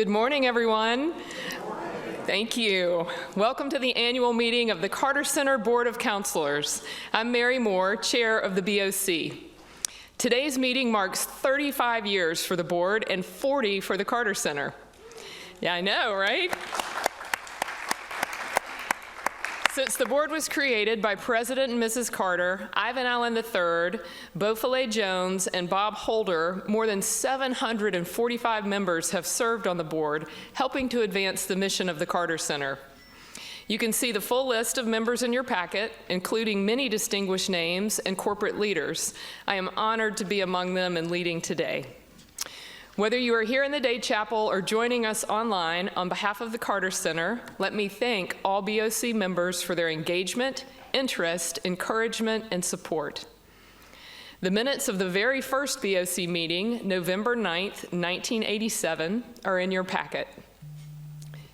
Good morning, everyone. Thank you. Welcome to the annual meeting of the Carter Center Board of Councilors. I'm Mary Moore, chair of the BOC. Today's meeting marks 35 years for the board and 40 for the Carter Center. Yeah, I know, right? Since the board was created by President and Mrs. Carter, Ivan Allen III, Beaufilet Jones, and Bob Holder, more than 745 members have served on the board, helping to advance the mission of the Carter Center. You can see the full list of members in your packet, including many distinguished names and corporate leaders. I am honored to be among them and leading today. Whether you are here in the day chapel or joining us online, on behalf of the Carter Center, let me thank all BOC members for their engagement, interest, encouragement, and support. The minutes of the very first BOC meeting, November 9th, 1987, are in your packet.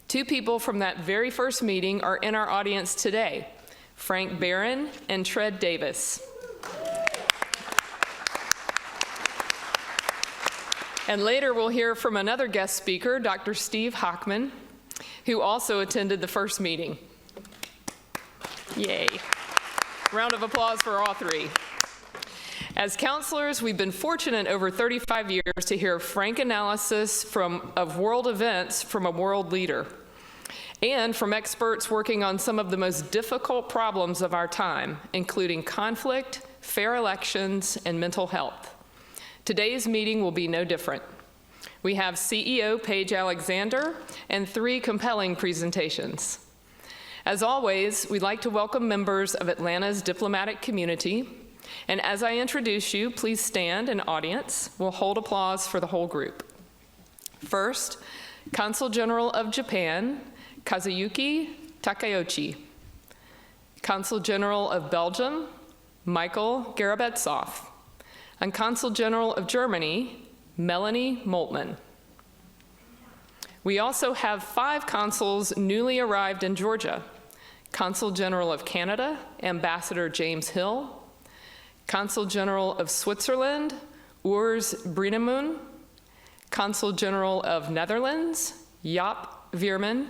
Two people from that very first meeting are in our audience today, Frank Barron and Tread Davis. And later we'll hear from another guest speaker, Dr. Steve Hockman, who also attended the first meeting. Yay. Round of applause for all three. As counselors, we've been fortunate over 35 years to hear frank analysis of world events from a world leader and from experts working on some of the most difficult problems of our time, including conflict, fair elections, and mental health. Today's meeting will be no different. We have CEO Paige Alexander and three compelling presentations. As always, we'd like to welcome members of Atlanta's diplomatic community. And as I introduce you, please stand in audience. We'll hold applause for the whole group. First, Consul General of Japan, Kazuyuki Takayoshi. Consul General of Belgium, Michael Garabetsov. And Consul General of Germany, Melanie Moltmann. We also have 5 consuls newly arrived in Georgia. Consul General of Canada, Ambassador James Hill. Consul General of Switzerland, Urs Brienemoen. Consul General of Netherlands, Jaap Veerman.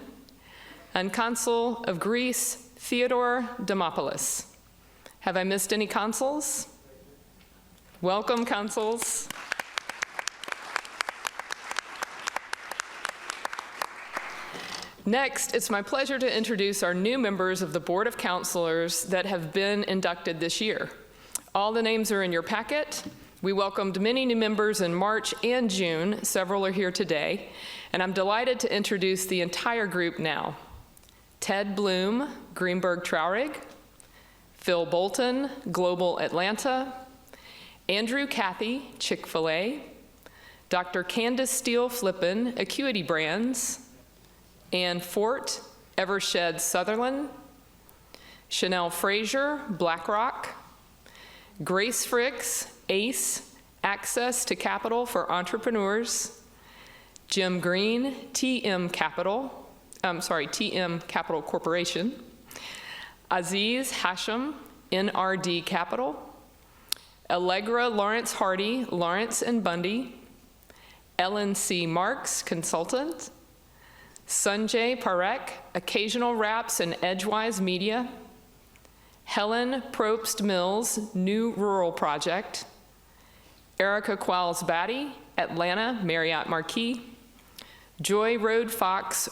And Consul of Greece, Theodore Demopoulos. Have I missed any consuls? Welcome, consuls. Next, it's my pleasure to introduce our new members of the Board of Councilors that have been inducted this year. All the names are in your packet. We welcomed many new members in March and June. Several are here today. And I'm delighted to introduce the entire group now. Ted Bloom, Greenberg Traurig. Phil Bolton, Global Atlanta. Andrew Cathy, Chick-fil-A, Dr. Candace Steele-Flippin, Acuity Brands, Ann Fort, Evershed Sutherland, Chanel Frazier, BlackRock, Grace Fricks, ACE, Access to Capital for Entrepreneurs, Jim Green, TM Capital Corporation, Aziz Hashim, NRD Capital, Allegra Lawrence Hardy, Lawrence & Bundy, Ellen C. Marks, consultant, Sanjay Parekh, Occasional Raps and Edgewise Media, Helen Probst Mills, New Rural Project, Erica Qualls Batty, Atlanta Marriott Marquis, Joy Road Fox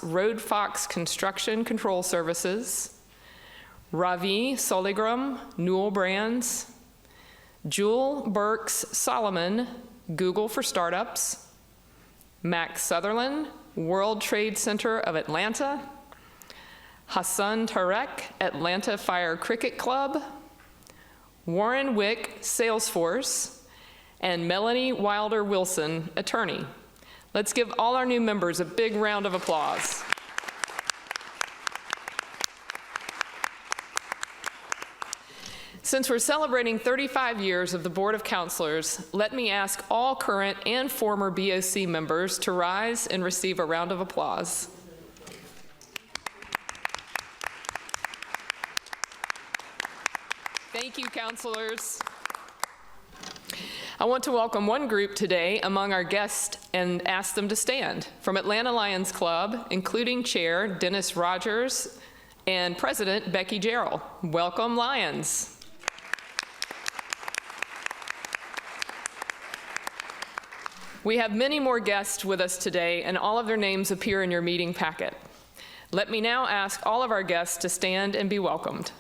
Construction Control Services, Ravi Soligram, Newell Brands, Jewel Burks Solomon, Google for Startups, Max Sutherland, World Trade Center of Atlanta, Hassan Tarek, Atlanta Fire Cricket Club, Warren Wick, Salesforce, and Melanie Wilder Wilson, attorney. Let's give all our new members a big round of applause. Since we're celebrating 35 years of the Board of Councilors, let me ask all current and former BOC members to rise and receive a round of applause. Thank you, counselors. I want to welcome one group today among our guests and ask them to stand. From Atlanta Lions Club, including Chair Dennis Rogers and President Becky Jarrell. Welcome, Lions. We have many more guests with us today, and all of their names appear in your meeting packet. Let me now ask all of our guests to stand and be welcomed.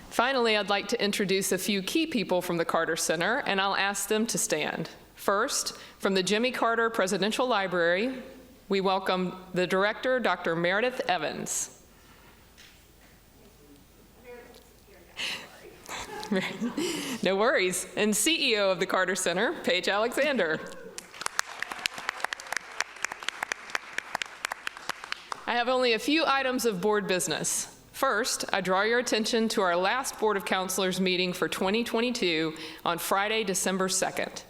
Finally, I'd like to introduce a few key people from the Carter Center, and I'll ask them to stand. First, from the Jimmy Carter Presidential Library, we welcome the director, Dr. Meredith Evans. No worries. And CEO of the Carter Center, Paige Alexander. I have only a few items of board business. First, I draw your attention to our last Board of Councilors meeting for 2022 on Friday, December 2nd.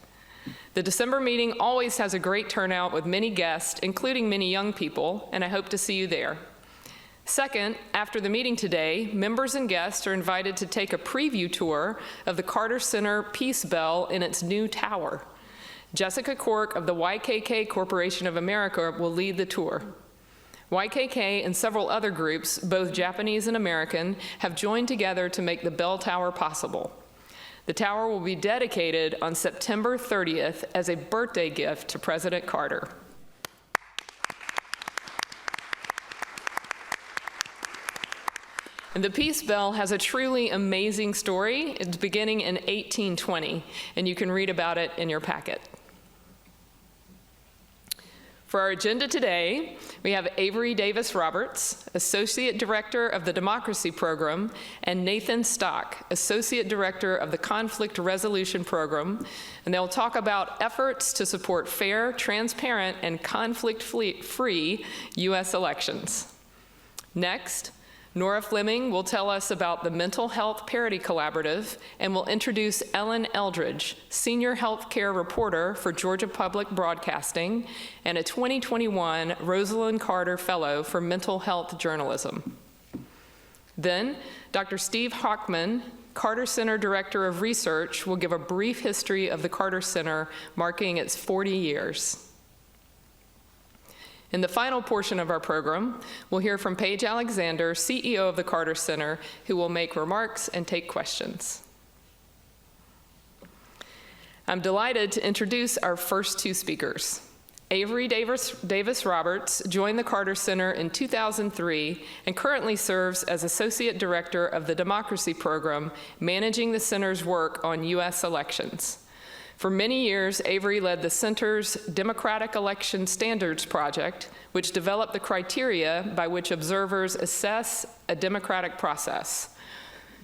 The December meeting always has a great turnout with many guests, including many young people, and I hope to see you there. Second, after the meeting today, members and guests are invited to take a preview tour of the Carter Center Peace Bell in its new tower. Jessica Cork of the YKK Corporation of America will lead the tour. YKK and several other groups, both Japanese and American, have joined together to make the bell tower possible. The tower will be dedicated on September 30th as a birthday gift to President Carter. And the Peace Bell has a truly amazing story. It's beginning in 1820, and you can read about it in your packet. For our agenda today, we have Avery Davis Roberts, Associate Director of the Democracy Program, and Nathan Stock, Associate Director of the Conflict Resolution Program, and they'll talk about efforts to support fair, transparent, and conflict-free U.S. elections. Next, Nora Fleming will tell us about the Mental Health Parity Collaborative and will introduce Ellen Eldridge, Senior Healthcare Reporter for Georgia Public Broadcasting and a 2021 Rosalynn Carter Fellow for Mental Health Journalism. Then, Dr. Steve Hockman, Carter Center Director of Research, will give a brief history of the Carter Center, marking its 40 years. In the final portion of our program, we'll hear from Paige Alexander, CEO of the Carter Center, who will make remarks and take questions. I'm delighted to introduce our first two speakers. Avery Davis Roberts joined the Carter Center in 2003 and currently serves as Associate Director of the Democracy Program, managing the center's work on U.S. elections. For many years, Avery led the Center's Democratic Election Standards Project, which developed the criteria by which observers assess a democratic process.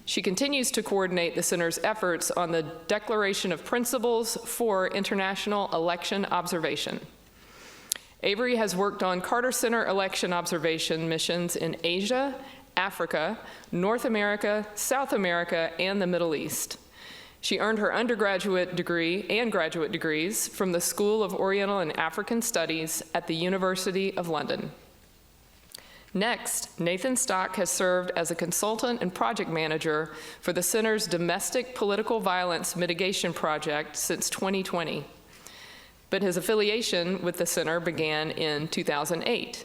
She continues to coordinate the Center's efforts on the Declaration of Principles for International Election Observation. Avery has worked on Carter Center election observation missions in Asia, Africa, North America, South America, and the Middle East. She earned her undergraduate degree and graduate degrees from the School of Oriental and African Studies at the University of London. Next, Nathan Stock has served as a consultant and project manager for the Center's Domestic Political Violence Mitigation Project since 2020. But his affiliation with the Center began in 2008.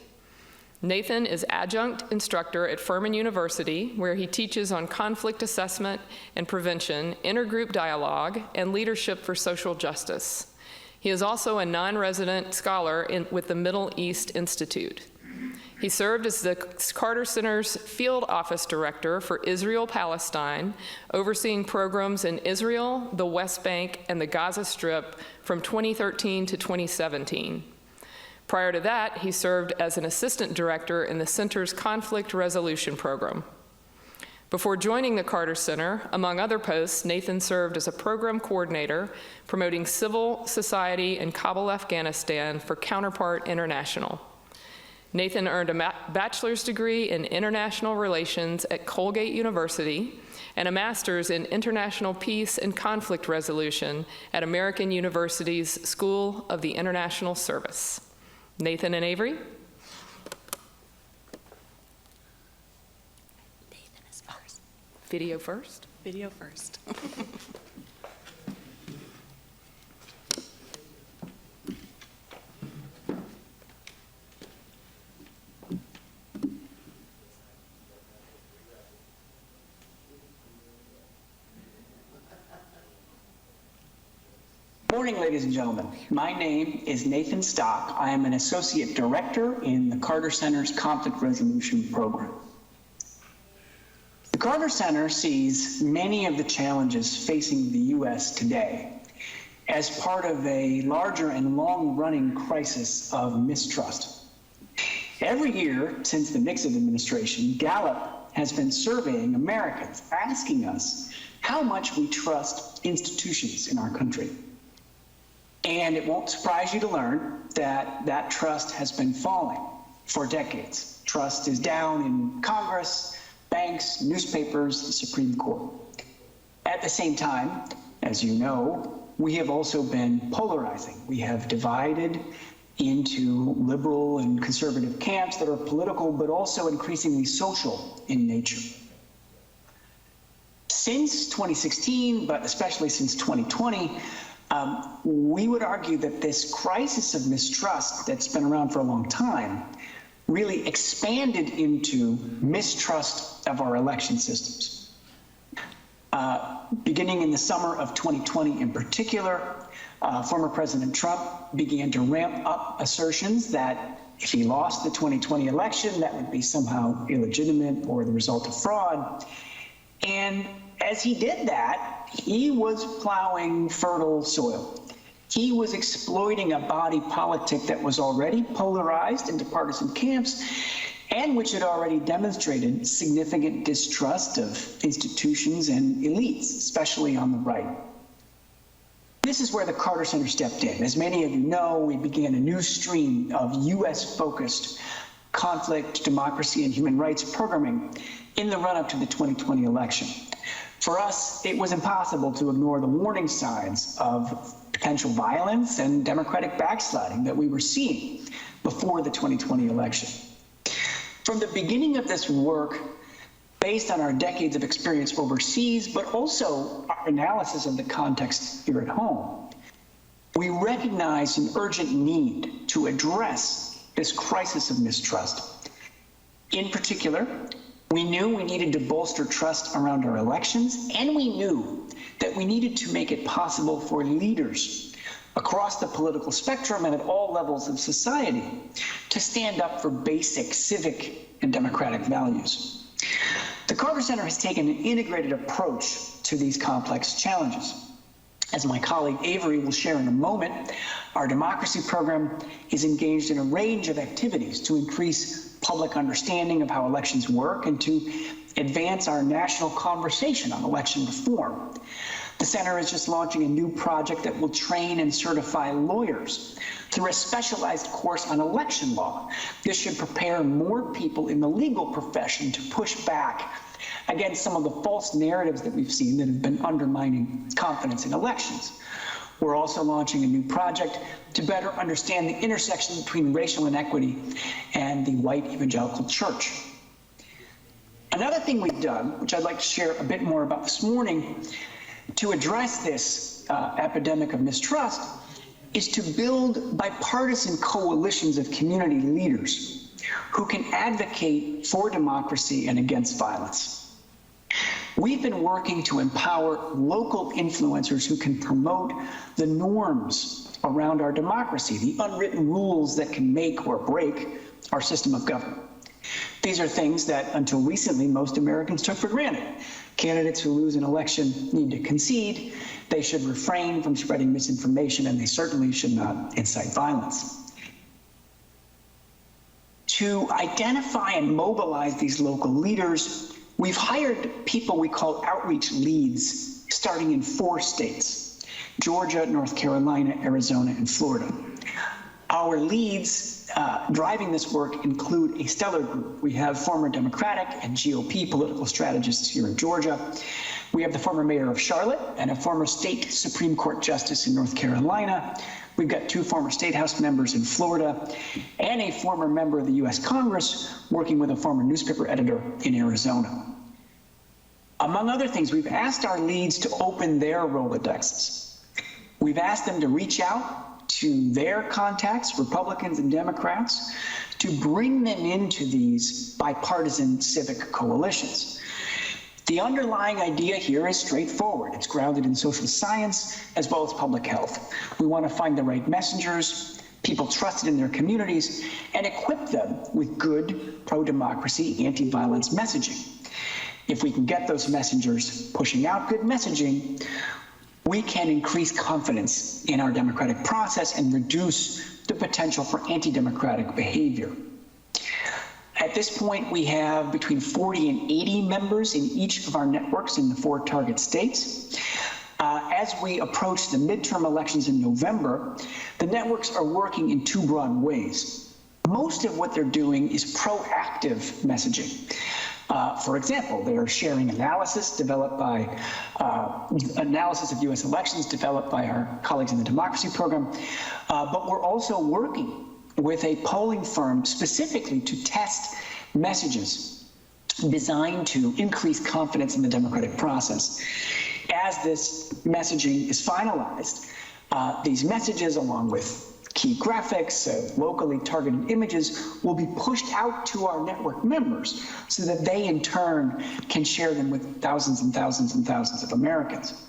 Nathan is adjunct instructor at Fleming University, where he teaches on conflict assessment and prevention, intergroup dialogue, and leadership for social justice. He is also a non-resident scholar with the Middle East Institute. He served as the Carter Center's field office director for Israel-Palestine, overseeing programs in Israel, the West Bank, and the Gaza Strip from 2013 to 2017. Prior to that, he served as an assistant director in the Center's Conflict Resolution Program. Before joining the Carter Center, among other posts, Nathan served as a program coordinator promoting civil society in Kabul, Afghanistan for Counterpart International. Nathan earned a bachelor's degree in international relations at Colgate University and a master's in international peace and conflict resolution at American University's School of the International Service. Nathan and Avery. Video first. Video first. Good morning, ladies and gentlemen. My name is Nathan Stock. I am an Associate Director in the Carter Center's Conflict Resolution Program. The Carter Center sees many of the challenges facing the U.S. today as part of a larger and long-running crisis of mistrust. Every year since the Nixon administration, Gallup has been surveying Americans, asking us how much we trust institutions in our country. And it won't surprise you to learn that that trust has been falling for decades. Trust is down in Congress, banks, newspapers, the Supreme Court. At the same time, as you know, we have also been polarizing. We have divided into liberal and conservative camps that are political, but also increasingly social in nature. Since 2016, but especially since 2020, we would argue that this crisis of mistrust that's been around for a long time really expanded into mistrust of our election systems. Beginning in the summer of 2020 in particular, former President Trump began to ramp up assertions that if he lost the 2020 election, that would be somehow illegitimate or the result of fraud. And as he did that, he was plowing fertile soil. He was exploiting a body politic that was already polarized into partisan camps and which had already demonstrated significant distrust of institutions and elites, especially on the right. This is where the Carter Center stepped in. As many of you know, we began a new stream of U.S.-focused conflict, democracy, and human rights programming in the run-up to the 2020 election. For us, it was impossible to ignore the warning signs of potential violence and democratic backsliding that we were seeing before the 2020 election. From the beginning of this work, based on our decades of experience overseas, but also our analysis of the context here at home, we recognized an urgent need to address this crisis of mistrust. In particular, we knew we needed to bolster trust around our elections, and we knew that we needed to make it possible for leaders across the political spectrum and at all levels of society to stand up for basic civic and democratic values. The Carter Center has taken an integrated approach to these complex challenges. As my colleague Avery will share in a moment, our democracy program is engaged in a range of activities to increase public understanding of how elections work and to advance our national conversation on election reform. The center is just launching a new project that will train and certify lawyers through a specialized course on election law. This should prepare more people in the legal profession to push back against some of the false narratives that we've seen that have been undermining confidence in elections. We're also launching a new project to better understand the intersection between racial inequity and the white evangelical church. Another thing we've done, which I'd like to share a bit more about this morning, to address this epidemic of mistrust, is to build bipartisan coalitions of community leaders who can advocate for democracy and against violence. We've been working to empower local influencers who can promote the norms around our democracy, the unwritten rules that can make or break our system of government. These are things that, until recently, most Americans took for granted. Candidates who lose an election need to concede, they should refrain from spreading misinformation, and they certainly should not incite violence. To identify and mobilize these local leaders, we've hired people we call outreach leads, starting in 4 states: Georgia, North Carolina, Arizona, and Florida. Our leads driving this work include a stellar group. We have former Democratic and GOP political strategists here in Georgia. We have the former mayor of Charlotte and a former state Supreme Court justice in North Carolina. We've got 2 former state house members in Florida and a former member of the U.S. Congress working with a former newspaper editor in Arizona. Among other things, we've asked our leads to open their Rolodexes. We've asked them to reach out to their contacts, Republicans and Democrats, to bring them into these bipartisan civic coalitions. The underlying idea here is straightforward. It's grounded in social science as well as public health. We want to find the right messengers, people trusted in their communities, and equip them with good pro-democracy, anti-violence messaging. If we can get those messengers pushing out good messaging, we can increase confidence in our democratic process and reduce the potential for anti-democratic behavior. At this point, we have between 40 and 80 members in each of our networks in the 4 target states. As we approach the midterm elections in November, the networks are working in 2 broad ways. Most of what they're doing is proactive messaging. For example, they're sharing analysis developed by analysis of U.S. elections developed by our colleagues in the democracy program. But we're also working with a polling firm specifically to test messages designed to increase confidence in the democratic process. As this messaging is finalized, these messages, along with key graphics, locally targeted images, will be pushed out to our network members so that they in turn can share them with thousands and thousands and thousands of Americans.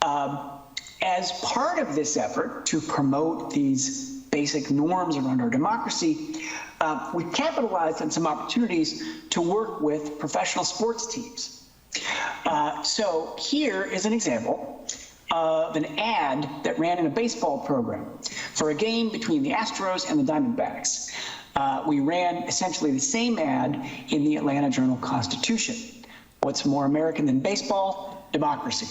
As part of this effort to promote these basic norms around our democracy, we capitalized on some opportunities to work with professional sports teams. So here is an example of an ad that ran in a baseball program for a game between the Astros and the Diamondbacks. We ran essentially the same ad in the Atlanta Journal-Constitution. What's more American than baseball? Democracy.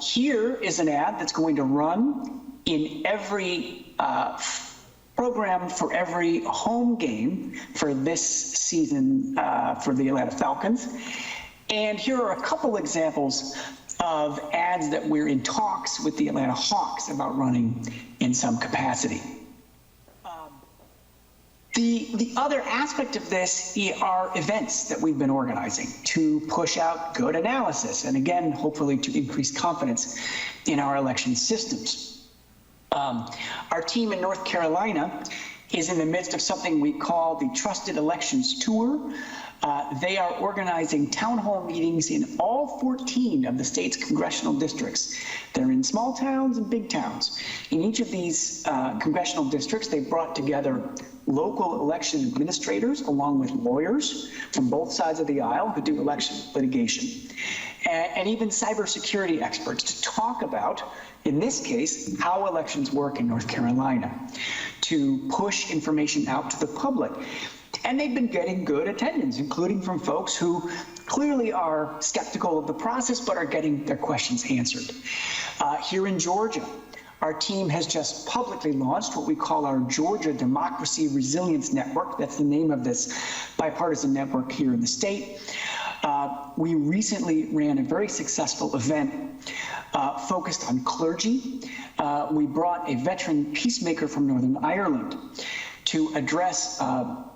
Here is an ad that's going to run in every program for every home game for this season for the Atlanta Falcons. And here are a couple examples of ads that we're in talks with the Atlanta Hawks about running in some capacity. The other aspect of this are events that we've been organizing to push out good analysis and, again, hopefully to increase confidence in our election systems. Our team in North Carolina is in the midst of something we call the Trusted Elections Tour. They are organizing town hall meetings in all 14 of the state's congressional districts. They're in small towns and big towns. In each of these congressional districts, they brought together local election administrators along with lawyers from both sides of the aisle who do election litigation, and even cybersecurity experts to talk about, in this case, how elections work in North Carolina, to push information out to the public. And they've been getting good attendance, including from folks who clearly are skeptical of the process but are getting their questions answered. Here in Georgia, our team has just publicly launched what we call our Georgia Democracy Resilience Network. That's the name of this bipartisan network here in the state. We recently ran a very successful event focused on clergy. We brought a veteran peacemaker from Northern Ireland to address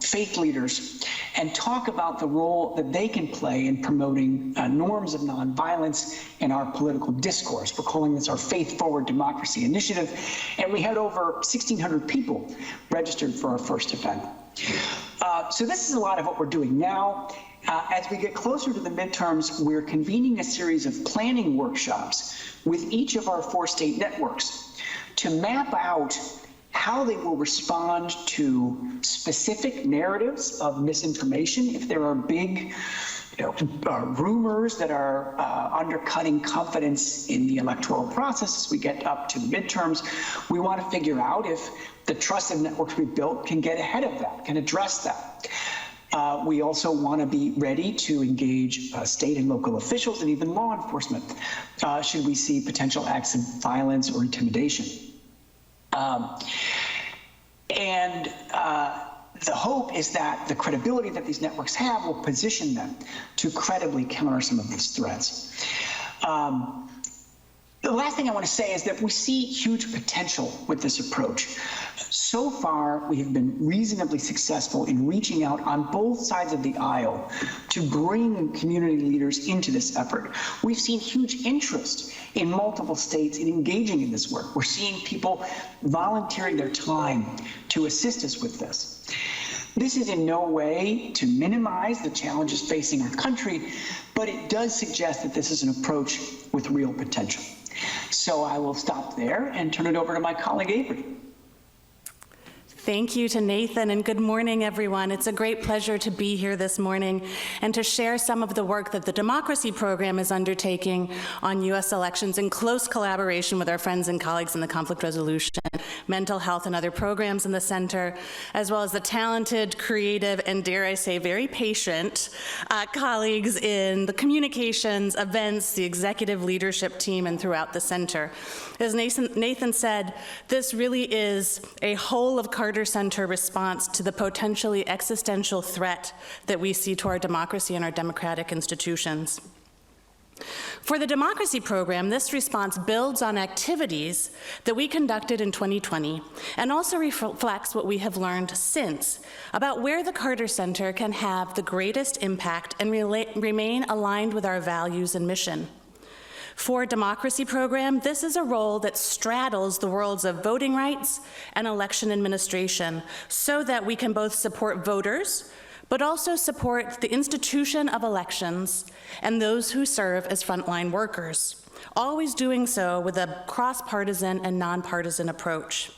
faith leaders and talk about the role that they can play in promoting norms of nonviolence in our political discourse. We're calling this our Faith Forward Democracy Initiative, and we had over 1,600 people registered for our first event. So this is a lot of what we're doing now. As we get closer to the midterms, we're convening a series of planning workshops with each of our 4 state networks to map out how they will respond to specific narratives of misinformation. If there are big rumors that are undercutting confidence in the electoral process as we get up to the midterms, we want to figure out if the trusted networks we built can get ahead of that, can address that. We also want to be ready to engage state and local officials and even law enforcement should we see potential acts of violence or intimidation. The hope is that the credibility that these networks have will position them to credibly counter some of these threats. The last thing I want to say is that we see huge potential with this approach. So far, we have been reasonably successful in reaching out on both sides of the aisle to bring community leaders into this effort. We've seen huge interest in multiple states in engaging in this work. We're seeing people volunteering their time to assist us with this. This is in no way to minimize the challenges facing our country, but it does suggest that this is an approach with real potential. So I will stop there and turn it over to my colleague, Avery. Thank you to Nathan, and good morning, everyone. It's a great pleasure to be here this morning and to share some of the work that the Democracy Program is undertaking on U.S. elections in close collaboration with our friends and colleagues in the conflict resolution, mental health, and other programs in the center, as well as the talented, creative, and dare I say, very patient colleagues in the communications, events, the executive leadership team, and throughout the center. As Nathan said, this really is a whole of Carter Center response to the potentially existential threat that we see to our democracy and our democratic institutions. For the Democracy Program, this response builds on activities that we conducted in 2020 and also reflects what we have learned since about where the Carter Center can have the greatest impact and remain aligned with our values and mission. For Democracy Program, this is a role that straddles the worlds of voting rights and election administration so that we can both support voters, but also support the institution of elections and those who serve as frontline workers, always doing so with a cross-partisan and nonpartisan approach.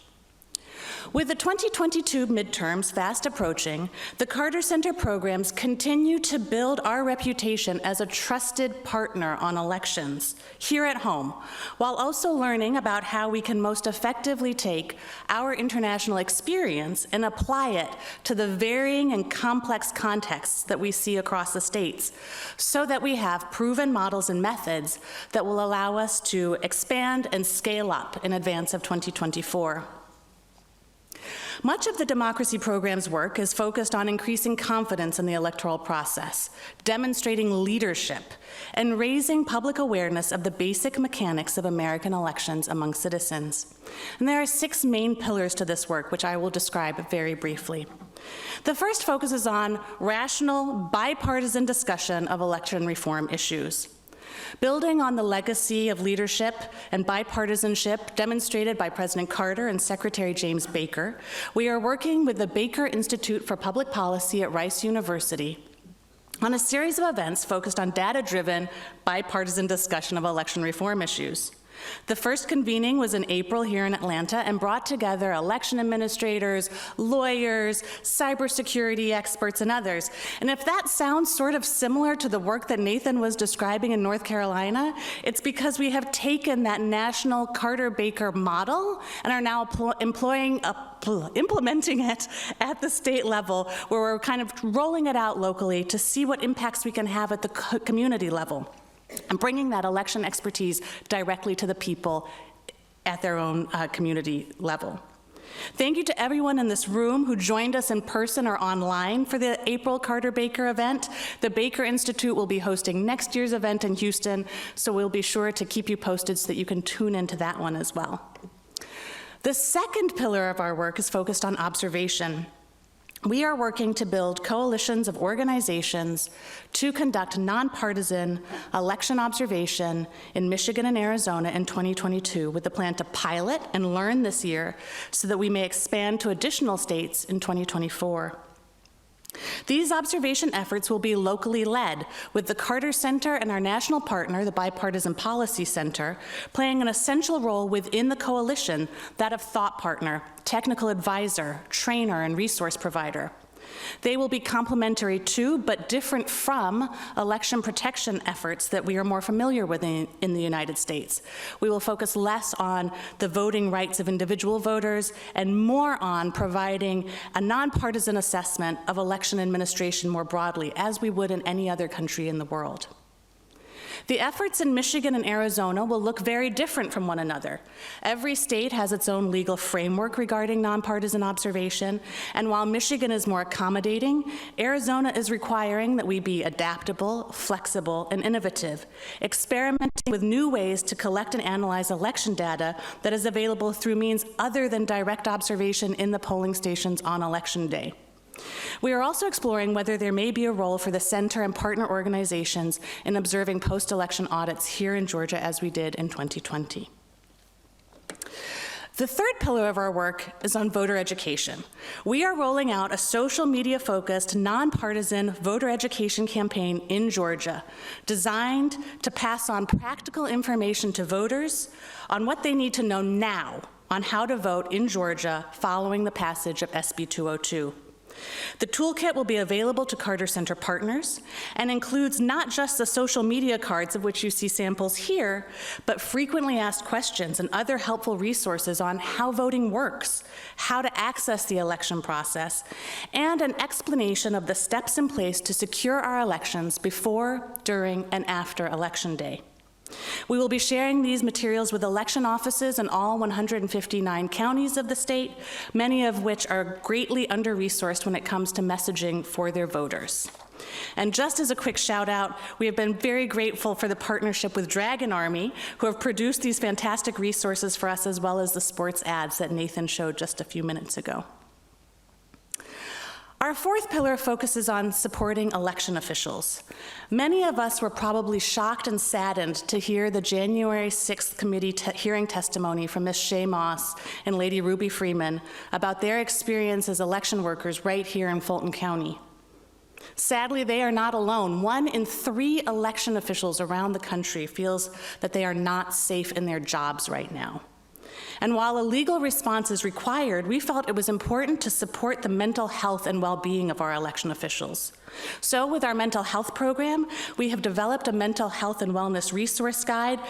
With the 2022 midterms fast approaching, the Carter Center programs continue to build our reputation as a trusted partner on elections here at home, while also learning about how we can most effectively take our international experience and apply it to the varying and complex contexts that we see across the states, so that we have proven models and methods that will allow us to expand and scale up in advance of 2024. Much of the Democracy Program's work is focused on increasing confidence in the electoral process, demonstrating leadership, and raising public awareness of the basic mechanics of American elections among citizens. And there are 6 main pillars to this work, which I will describe very briefly. The first focuses on rational, bipartisan discussion of election reform issues. Building on the legacy of leadership and bipartisanship demonstrated by President Carter and Secretary James Baker, we are working with the Baker Institute for Public Policy at Rice University on a series of events focused on data-driven, bipartisan discussion of election reform issues. The first convening was in April here in Atlanta and brought together election administrators, lawyers, cybersecurity experts, and others. And if that sounds sort of similar to the work that Nathan was describing in North Carolina, it's because we have taken that national Carter-Baker model and are now implementing it at the state level, where we're kind of rolling it out locally to see what impacts we can have at the community level, and bringing that election expertise directly to the people at their own community level. Thank you to everyone in this room who joined us in person or online for the April Carter-Baker event. The Baker Institute will be hosting next year's event in Houston, so we'll be sure to keep you posted so that you can tune into that one as well. The second pillar of our work is focused on observation. We are working to build coalitions of organizations to conduct nonpartisan election observation in Michigan and Arizona in 2022, with the plan to pilot and learn this year so that we may expand to additional states in 2024. These observation efforts will be locally led, with the Carter Center and our national partner, the Bipartisan Policy Center, playing an essential role within the coalition, that of thought partner, technical advisor, trainer, and resource provider. They will be complementary to, but different from, election protection efforts that we are more familiar with in the United States. We will focus less on the voting rights of individual voters and more on providing a nonpartisan assessment of election administration more broadly, as we would in any other country in the world. The efforts in Michigan and Arizona will look very different from one another. Every state has its own legal framework regarding nonpartisan observation, and while Michigan is more accommodating, Arizona is requiring that we be adaptable, flexible, and innovative, experimenting with new ways to collect and analyze election data that is available through means other than direct observation in the polling stations on election day. We are also exploring whether there may be a role for the center and partner organizations in observing post-election audits here in Georgia as we did in 2020. The third pillar of our work is on voter education. We are rolling out a social media-focused, nonpartisan voter education campaign in Georgia designed to pass on practical information to voters on what they need to know now on how to vote in Georgia following the passage of SB 202. The toolkit will be available to Carter Center partners and includes not just the social media cards of which you see samples here, but frequently asked questions and other helpful resources on how voting works, how to access the election process, and an explanation of the steps in place to secure our elections before, during, and after Election Day. We will be sharing these materials with election offices in all 159 counties of the state, many of which are greatly under-resourced when it comes to messaging for their voters. And just as a quick shout out, we have been very grateful for the partnership with Dragon Army, who have produced these fantastic resources for us, as well as the sports ads that Nathan showed just a few minutes ago. Our fourth pillar focuses on supporting election officials. Many of us were probably shocked and saddened to hear the January 6th committee hearing testimony from Ms. Shay Moss and Lady Ruby Freeman about their experience as election workers right here in Fulton County. Sadly, they are not alone. 1 in 3 election officials around the country feels that they are not safe in their jobs right now. And while a legal response is required, we felt it was important to support the mental health and well-being of our election officials. So with our mental health program, we have developed a mental health and wellness resource guide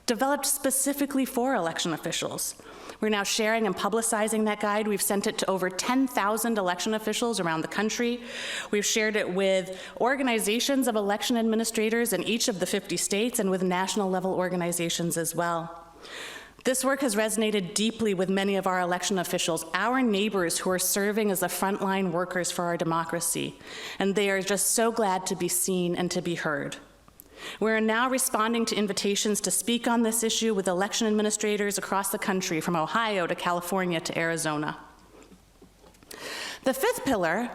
developed specifically for election officials. We're now sharing and publicizing that guide. We've sent it to over 10,000 election officials around the country. We've shared it with organizations of election administrators in each of the 50 states and with national level organizations as well. This work has resonated deeply with many of our election officials, our neighbors who are serving as the frontline workers for our democracy, and they are just so glad to be seen and to be heard. We are now responding to invitations to speak on this issue with election administrators across the country, from Ohio to California to Arizona. The fifth pillar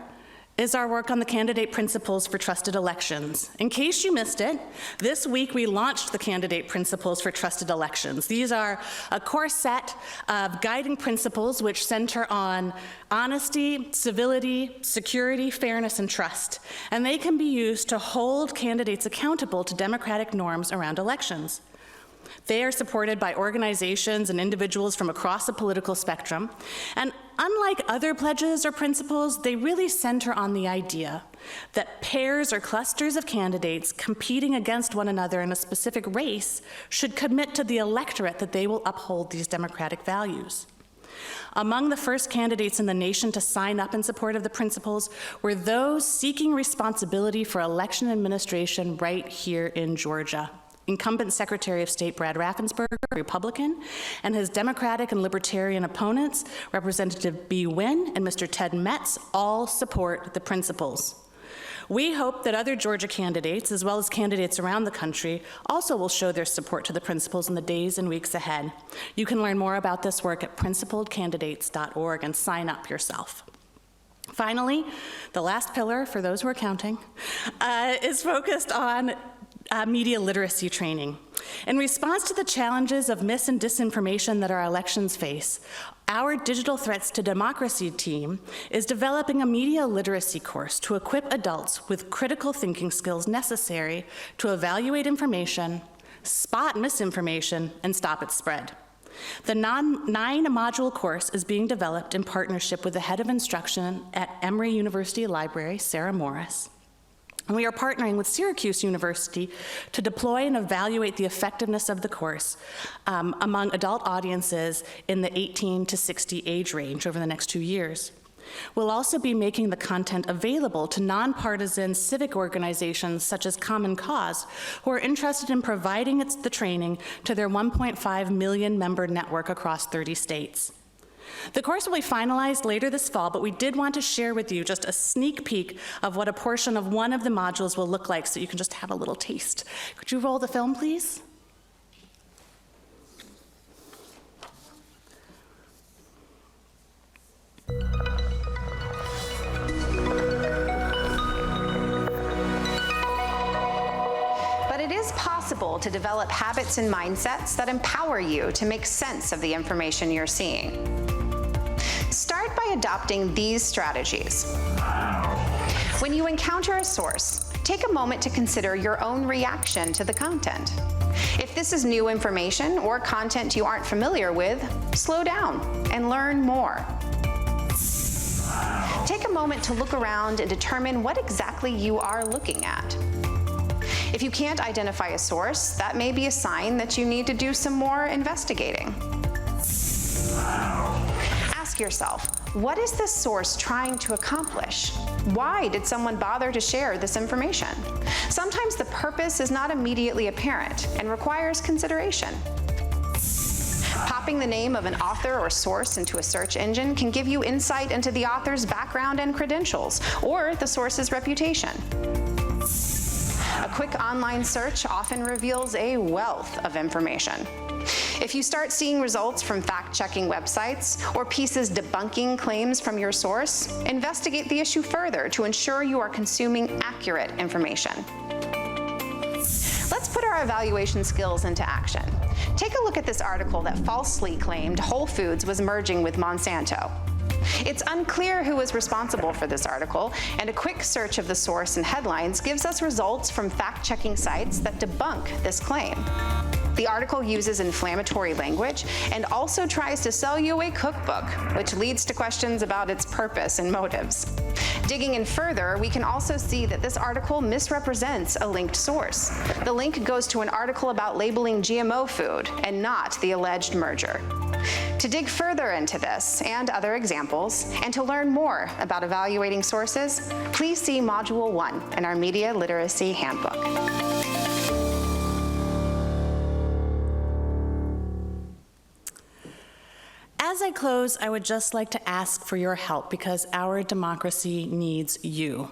is our work on the candidate principles for trusted elections. In case you missed it, this week we launched the candidate principles for trusted elections. These are a core set of guiding principles which center on honesty, civility, security, fairness, and trust. And they can be used to hold candidates accountable to democratic norms around elections. They are supported by organizations and individuals from across the political spectrum. And unlike other pledges or principles, they really center on the idea that pairs or clusters of candidates competing against one another in a specific race should commit to the electorate that they will uphold these democratic values. Among the first candidates in the nation to sign up in support of the principles were those seeking responsibility for election administration right here in Georgia. Incumbent Secretary of State Brad Raffensperger, a Republican, and his Democratic and Libertarian opponents, Representative Bee Nguyen and Mr. Ted Metz, all support the principles. We hope that other Georgia candidates, as well as candidates around the country, also will show their support to the principles in the days and weeks ahead. You can learn more about this work at principledcandidates.org and sign up yourself. Finally, the last pillar, for those who are counting, is focused on media literacy training. In response to the challenges of mis and disinformation that our elections face, our Digital Threats to Democracy team is developing a media literacy course to equip adults with critical thinking skills necessary to evaluate information, spot misinformation, and stop its spread. The 9-module course is being developed in partnership with the head of instruction at Emory University Library, Sarah Morris. And we are partnering with Syracuse University to deploy and evaluate the effectiveness of the course among adult audiences in the 18 to 60 age range over the next 2 years. We'll also be making the content available to nonpartisan civic organizations such as Common Cause, who are interested in providing the training to their 1.5 million member network across 30 states. The course will be finalized later this fall, but we did want to share with you just a sneak peek of what a portion of one of the modules will look like so you can just have a little taste. Could you roll the film, please? It is possible to develop habits and mindsets that empower you to make sense of the information you're seeing. Start by adopting these strategies. When you encounter a source, take a moment to consider your own reaction to the content. If this is new information or content you aren't familiar with, slow down and learn more. Take a moment to look around and determine what exactly you are looking at. If you can't identify a source, that may be a sign that you need to do some more investigating. Ask yourself, what is this source trying to accomplish? Why did someone bother to share this information? Sometimes the purpose is not immediately apparent and requires consideration. Popping the name of an author or source into a search engine can give you insight into the author's background and credentials, or the source's reputation. A quick online search often reveals a wealth of information. If you start seeing results from fact-checking websites or pieces debunking claims from your source, investigate the issue further to ensure you are consuming accurate information. Let's put our evaluation skills into action. Take a look at this article that falsely claimed Whole Foods was merging with Monsanto. It's unclear who was responsible for this article, and a quick search of the source and headlines gives us results from fact-checking sites that debunk this claim. The article uses inflammatory language and also tries to sell you a cookbook, which leads to questions about its purpose and motives. Digging in further, we can also see that this article misrepresents a linked source. The link goes to an article about labeling GMO food and not the alleged merger. To dig further into this and other examples, and to learn more about evaluating sources, please see Module 1 in our Media Literacy Handbook. As I close, I would just like to ask for your help because our democracy needs you.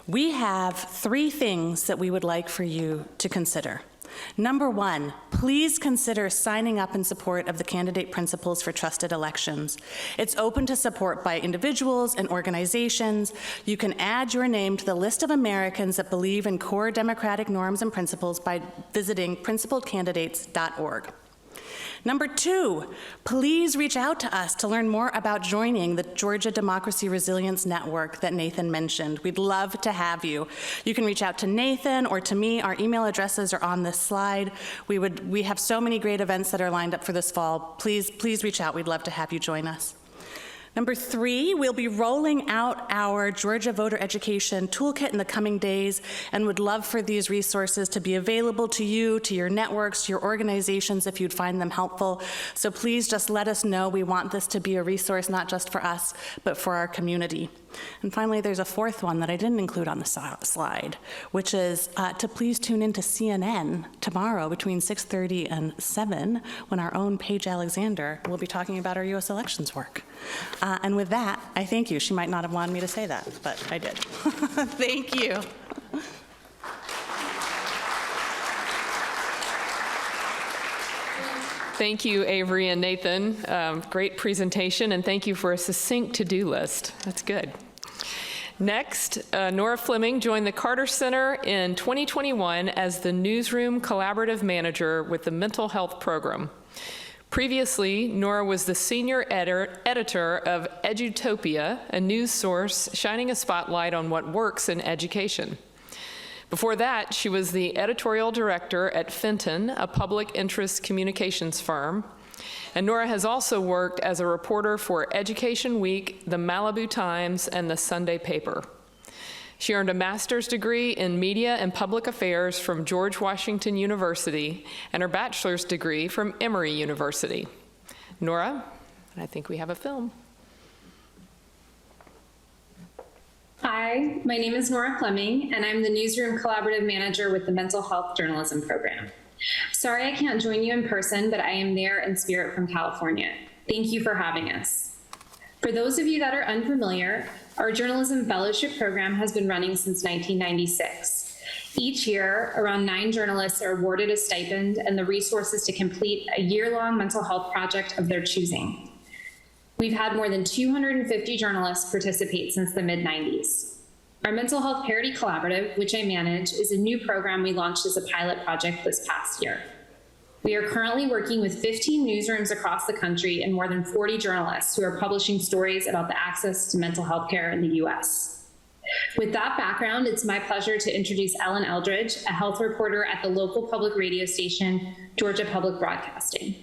We have 3 things that we would like for you to consider. Number 1, please consider signing up in support of the Candidate Principles for Trusted Elections. It's open to support by individuals and organizations. You can add your name to the list of Americans that believe in core democratic norms and principles by visiting principledcandidates.org. Number 2, please reach out to us to learn more about joining the Georgia Democracy Resilience Network that Nathan mentioned. We'd love to have you. You can reach out to Nathan or to me. Our email addresses are on this slide. We have so many great events that are lined up for this fall. Please reach out. We'd love to have you join us. Number 3, we'll be rolling out our Georgia Voter Education Toolkit in the coming days and would love for these resources to be available to you, to your networks, to your organizations if you'd find them helpful. So please just let us know. We want this to be a resource not just for us, but for our community. And finally, there's a 4th one that I didn't include on the slide, which is to please tune in to CNN tomorrow between 6:30 and 7 when our own Paige Alexander will be talking about our U.S. elections work. And with that, I thank you. She might not have wanted me to say that, but I did. Thank you. Thank you, Avery and Nathan. Great presentation, and thank you for a succinct to-do list. That's good. Next, Nora Fleming joined the Carter Center in 2021 as the Newsroom Collaborative Manager with the Mental Health Program. Previously, Nora was the senior editor of Edutopia, a news source shining a spotlight on what works in education. Before that, she was the editorial director at Fenton, a public interest communications firm. And Nora has also worked as a reporter for Education Week, the Malibu Times, and the Sunday Paper. She earned a master's degree in media and public affairs from George Washington University and her bachelor's degree from Emory University. Nora, I think we have a film. Hi, my name is Nora Fleming, and I'm the Newsroom Collaborative Manager with the Mental Health Journalism Program. Sorry I can't join you in person, but I am there in spirit from California. Thank you for having us. For those of you that are unfamiliar, our Journalism Fellowship Program has been running since 1996. Each year, around 9 journalists are awarded a stipend and the resources to complete a year-long mental health project of their choosing. We've had more than 250 journalists participate since the mid-90s. Our Mental Health Parity Collaborative, which I manage, is a new program we launched as a pilot project this past year. We are currently working with 15 newsrooms across the country and more than 40 journalists who are publishing stories about the access to mental health care in the US. With that background, it's my pleasure to introduce Ellen Eldridge, a health reporter at the local public radio station, Georgia Public Broadcasting.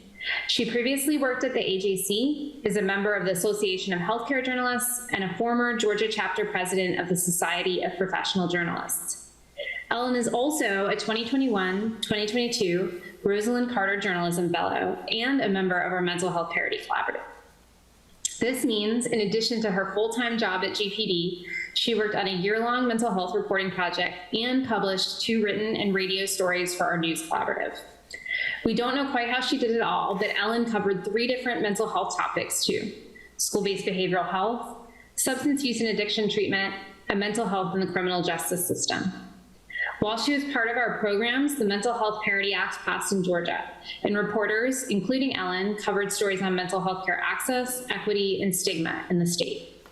She previously worked at the AJC, is a member of the Association of Healthcare Journalists, and a former Georgia chapter president of the Society of Professional Journalists. Ellen is also a 2021-2022 Rosalynn Carter Journalism Fellow and a member of our Mental Health Parity Collaborative. This means, in addition to her full-time job at GPD, she worked on a year-long mental health reporting project and published 2 written and radio stories for our news collaborative. We don't know quite how she did it all, but Ellen covered 3 different mental health topics too: school-based behavioral health, substance use and addiction treatment, and mental health in the criminal justice system. While she was part of our programs, the Mental Health Parity Act passed in Georgia, and reporters, including Ellen, covered stories on mental health care access, equity, and stigma in the state.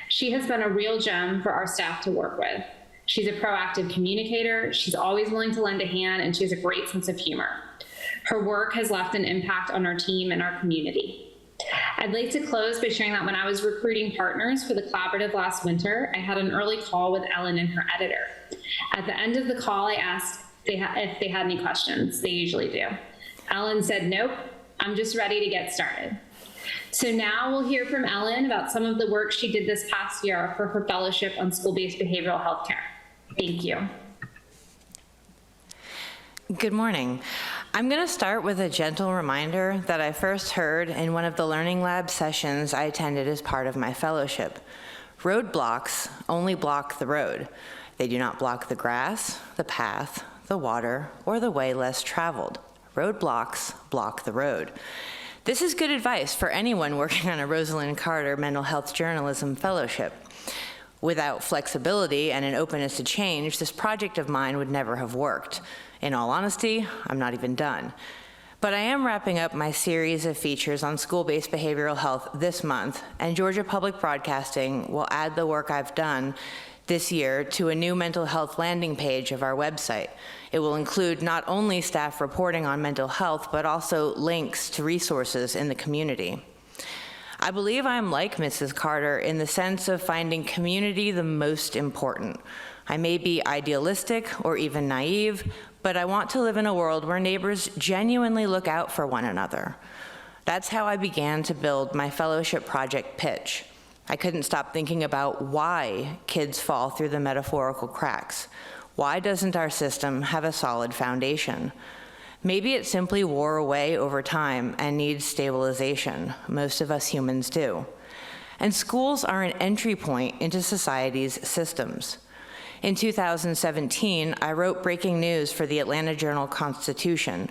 She has been a real gem for our staff to work with. She's a proactive communicator, she's always willing to lend a hand, and she has a great sense of humor. Her work has left an impact on our team and our community. I'd like to close by sharing that when I was recruiting partners for the collaborative last winter, I had an early call with Ellen and her editor. At the end of the call, I asked if they had any questions. They usually do. Ellen said, "Nope, I'm just ready to get started." So now we'll hear from Ellen about some of the work she did this past year for her fellowship on school-based behavioral health care. Thank you. Good morning. I'm going to start with a gentle reminder that I first heard in one of the Learning Lab sessions I attended as part of my fellowship. Roadblocks only block the road. They do not block the grass, the path, the water, or the way less traveled. Roadblocks block the road. This is good advice for anyone working on a Rosalynn Carter Mental Health Journalism Fellowship. Without flexibility and an openness to change, this project of mine would never have worked. In all honesty, I'm not even done. But I am wrapping up my series of features on school-based behavioral health this month, and Georgia Public Broadcasting will add the work I've done this year to a new mental health landing page of our website. It will include not only staff reporting on mental health, but also links to resources in the community. I believe I am like Mrs. Carter in the sense of finding community the most important. I may be idealistic or even naive, but I want to live in a world where neighbors genuinely look out for one another. That's how I began to build my fellowship project pitch. I couldn't stop thinking about why kids fall through the metaphorical cracks. Why doesn't our system have a solid foundation? Maybe it simply wore away over time and needs stabilization. Most of us humans do. And schools are an entry point into society's systems. In 2017, I wrote breaking news for the Atlanta Journal-Constitution.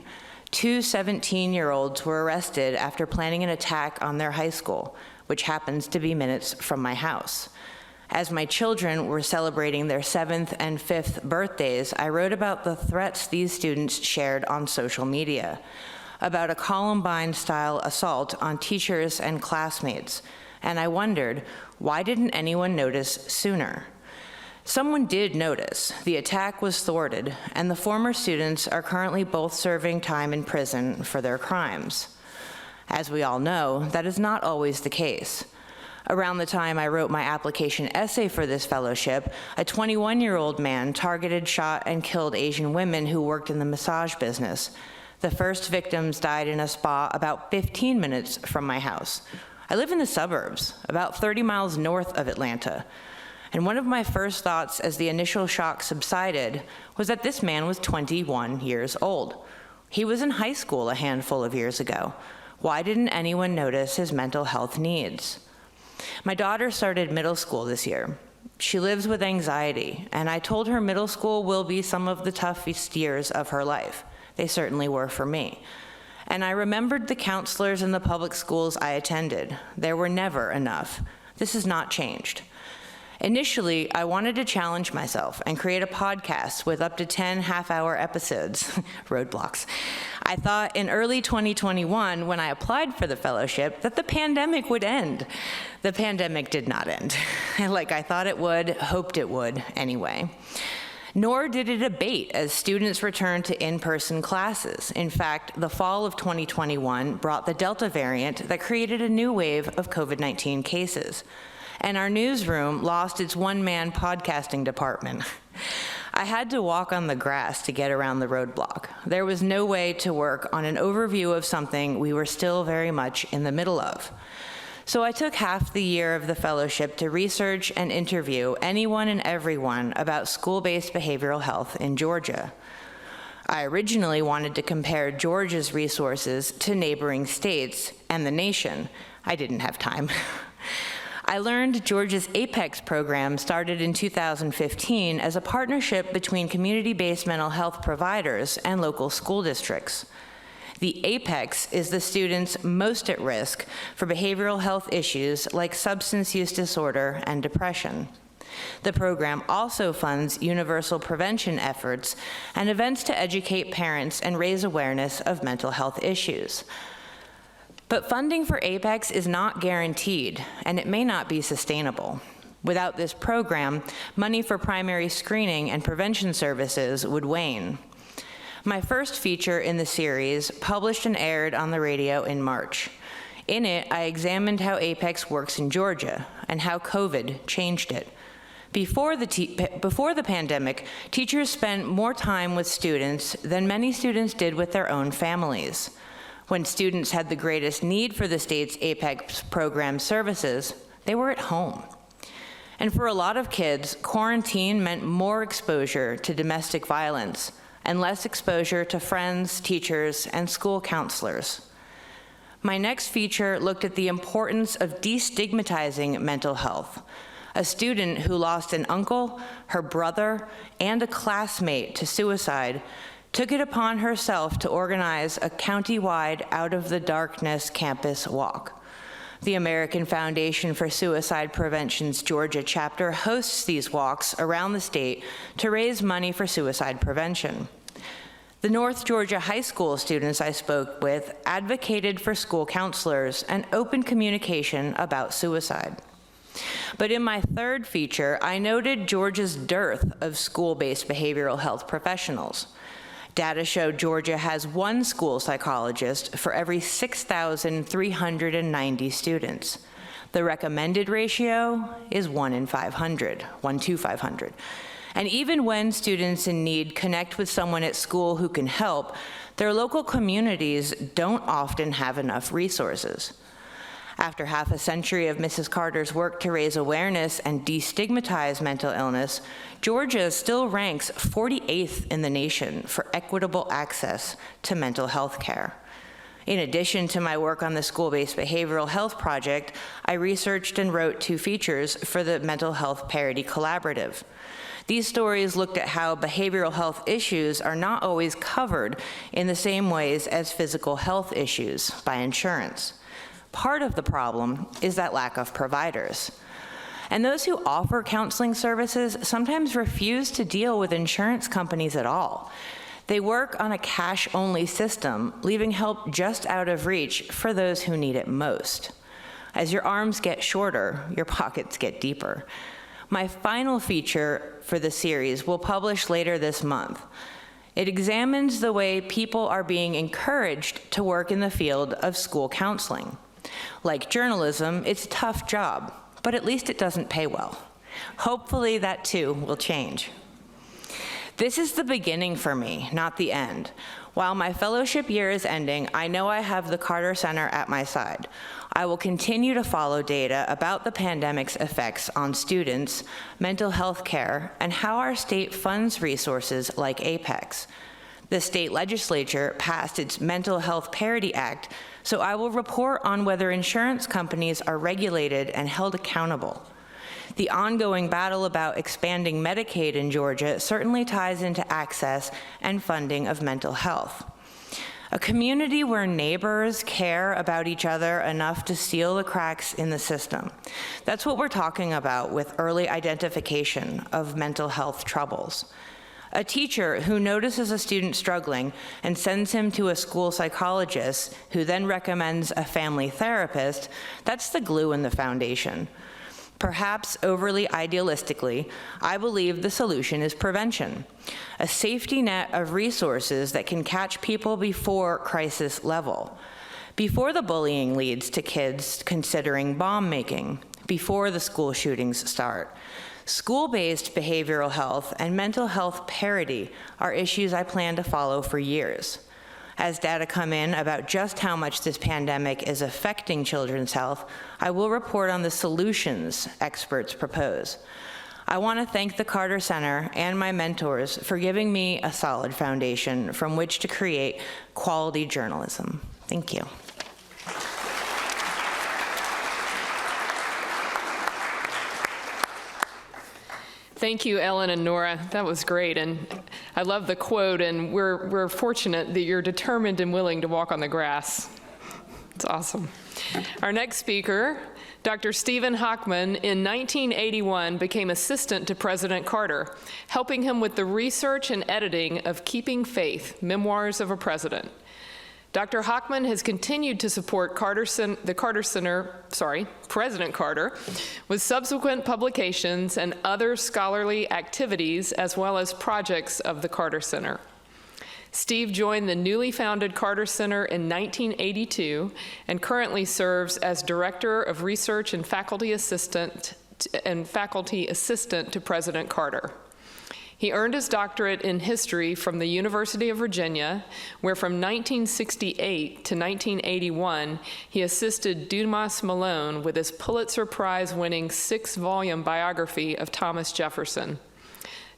2 17-year-olds were arrested after planning an attack on their high school, which happens to be minutes from my house. As my children were celebrating their 7th and 5th birthdays, I wrote about the threats these students shared on social media, about a Columbine-style assault on teachers and classmates, and I wondered, why didn't anyone notice sooner? Someone did notice. The attack was thwarted, and the former students are currently both serving time in prison for their crimes. As we all know, that is not always the case. Around the time I wrote my application essay for this fellowship, a 21-year-old man targeted, shot, and killed Asian women who worked in the massage business. The first victims died in a spa about 15 minutes from my house. I live in the suburbs, about 30 miles north of Atlanta. And one of my first thoughts as the initial shock subsided was that this man was 21 years old. He was in high school a handful of years ago. Why didn't anyone notice his mental health needs? My daughter started middle school this year. She lives with anxiety, and I told her middle school will be some of the toughest years of her life. They certainly were for me. And I remembered the counselors in the public schools I attended. There were never enough. This has not changed. Initially, I wanted to challenge myself and create a podcast with up to 10 half-hour episodes, roadblocks. I thought in early 2021, when I applied for the fellowship, that the pandemic would end. The pandemic did not end, like I thought it would, hoped it would anyway. Nor did it abate as students returned to in-person classes. In fact, the fall of 2021 brought the Delta variant that created a new wave of COVID-19 cases. And our newsroom lost its one-man podcasting department. I had to walk on the grass to get around the roadblock. There was no way to work on an overview of something we were still very much in the middle of. So I took half the year of the fellowship to research and interview anyone and everyone about school-based behavioral health in Georgia. I originally wanted to compare Georgia's resources to neighboring states and the nation. I didn't have time. I learned Georgia's APEX program started in 2015 as a partnership between community-based mental health providers and local school districts. The APEX is the students most at risk for behavioral health issues like substance use disorder and depression. The program also funds universal prevention efforts and events to educate parents and raise awareness of mental health issues. But funding for APEX is not guaranteed, and it may not be sustainable. Without this program, money for primary screening and prevention services would wane. My first feature in the series published and aired on the radio in March. In it, I examined how APEX works in Georgia and how COVID changed it. Before the pandemic, teachers spent more time with students than many students did with their own families. When students had the greatest need for the state's APEX program services, they were at home. And for a lot of kids, quarantine meant more exposure to domestic violence and less exposure to friends, teachers, and school counselors. My next feature looked at the importance of destigmatizing mental health. A student who lost an uncle, her brother, and a classmate to suicide took it upon herself to organize a county-wide Out of the Darkness campus walk. The American Foundation for Suicide Prevention's Georgia chapter hosts these walks around the state to raise money for suicide prevention. The North Georgia high school students I spoke with advocated for school counselors and open communication about suicide. But in my third feature, I noted Georgia's dearth of school-based behavioral health professionals. Data showed Georgia has one school psychologist for every 6,390 students. The recommended ratio is 1 to 500. And even when students in need connect with someone at school who can help, their local communities don't often have enough resources. After half a century of Mrs. Carter's work to raise awareness and destigmatize mental illness, Georgia still ranks 48th in the nation for equitable access to mental health care. In addition to my work on the school-based behavioral health project, I researched and wrote 2 features for the Mental Health Parity Collaborative. These stories looked at how behavioral health issues are not always covered in the same ways as physical health issues by insurance. Part of the problem is that lack of providers. And those who offer counseling services sometimes refuse to deal with insurance companies at all. They work on a cash-only system, leaving help just out of reach for those who need it most. As your arms get shorter, your pockets get deeper. My final feature for the series will publish later this month. It examines the way people are being encouraged to work in the field of school counseling. Like journalism, it's a tough job, but at least it doesn't pay well. Hopefully that too will change. This is the beginning for me, not the end. While my fellowship year is ending, I know I have the Carter Center at my side. I will continue to follow data about the pandemic's effects on students, mental health care, and how our state funds resources like APEX. The state legislature passed its Mental Health Parity Act, so I will report on whether insurance companies are regulated and held accountable. The ongoing battle about expanding Medicaid in Georgia certainly ties into access and funding of mental health. A community where neighbors care about each other enough to seal the cracks in the system. That's what we're talking about with early identification of mental health troubles. A teacher who notices a student struggling and sends him to a school psychologist who then recommends a family therapist, that's the glue in the foundation. Perhaps overly idealistically, I believe the solution is prevention, a safety net of resources that can catch people before crisis level, before the bullying leads to kids considering bomb making, before the school shootings start. School-based behavioral health and mental health parity are issues I plan to follow for years. As data come in about just how much this pandemic is affecting children's health, I will report on the solutions experts propose. I want to thank the Carter Center and my mentors for giving me a solid foundation from which to create quality journalism. Thank you. Thank you, Ellen and Nora. That was great, and I love the quote, and we're fortunate that you're determined and willing to walk on the grass. It's awesome. Our next speaker, Dr. Stephen Hochman, in 1981 became assistant to President Carter, helping him with the research and editing of Keeping Faith, Memoirs of a President. Dr. Hochman has continued to support President Carter, with subsequent publications and other scholarly activities, as well as projects of the Carter Center. Steve joined the newly founded Carter Center in 1982 and currently serves as Director of Research and Faculty Assistant to President Carter. He earned his doctorate in history from the University of Virginia, where from 1968 to 1981, he assisted Dumas Malone with his Pulitzer Prize-winning 6-volume biography of Thomas Jefferson.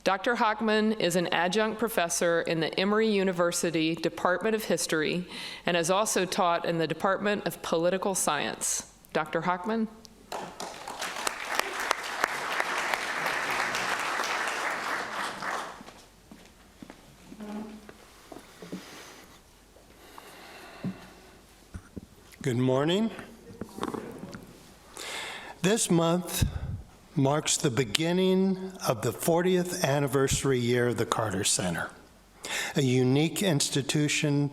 Dr. Hochman is an adjunct professor in the Emory University Department of History and has also taught in the Department of Political Science. Dr. Hochman? Good morning. This month marks the beginning of the 40th anniversary year of the Carter Center, a unique institution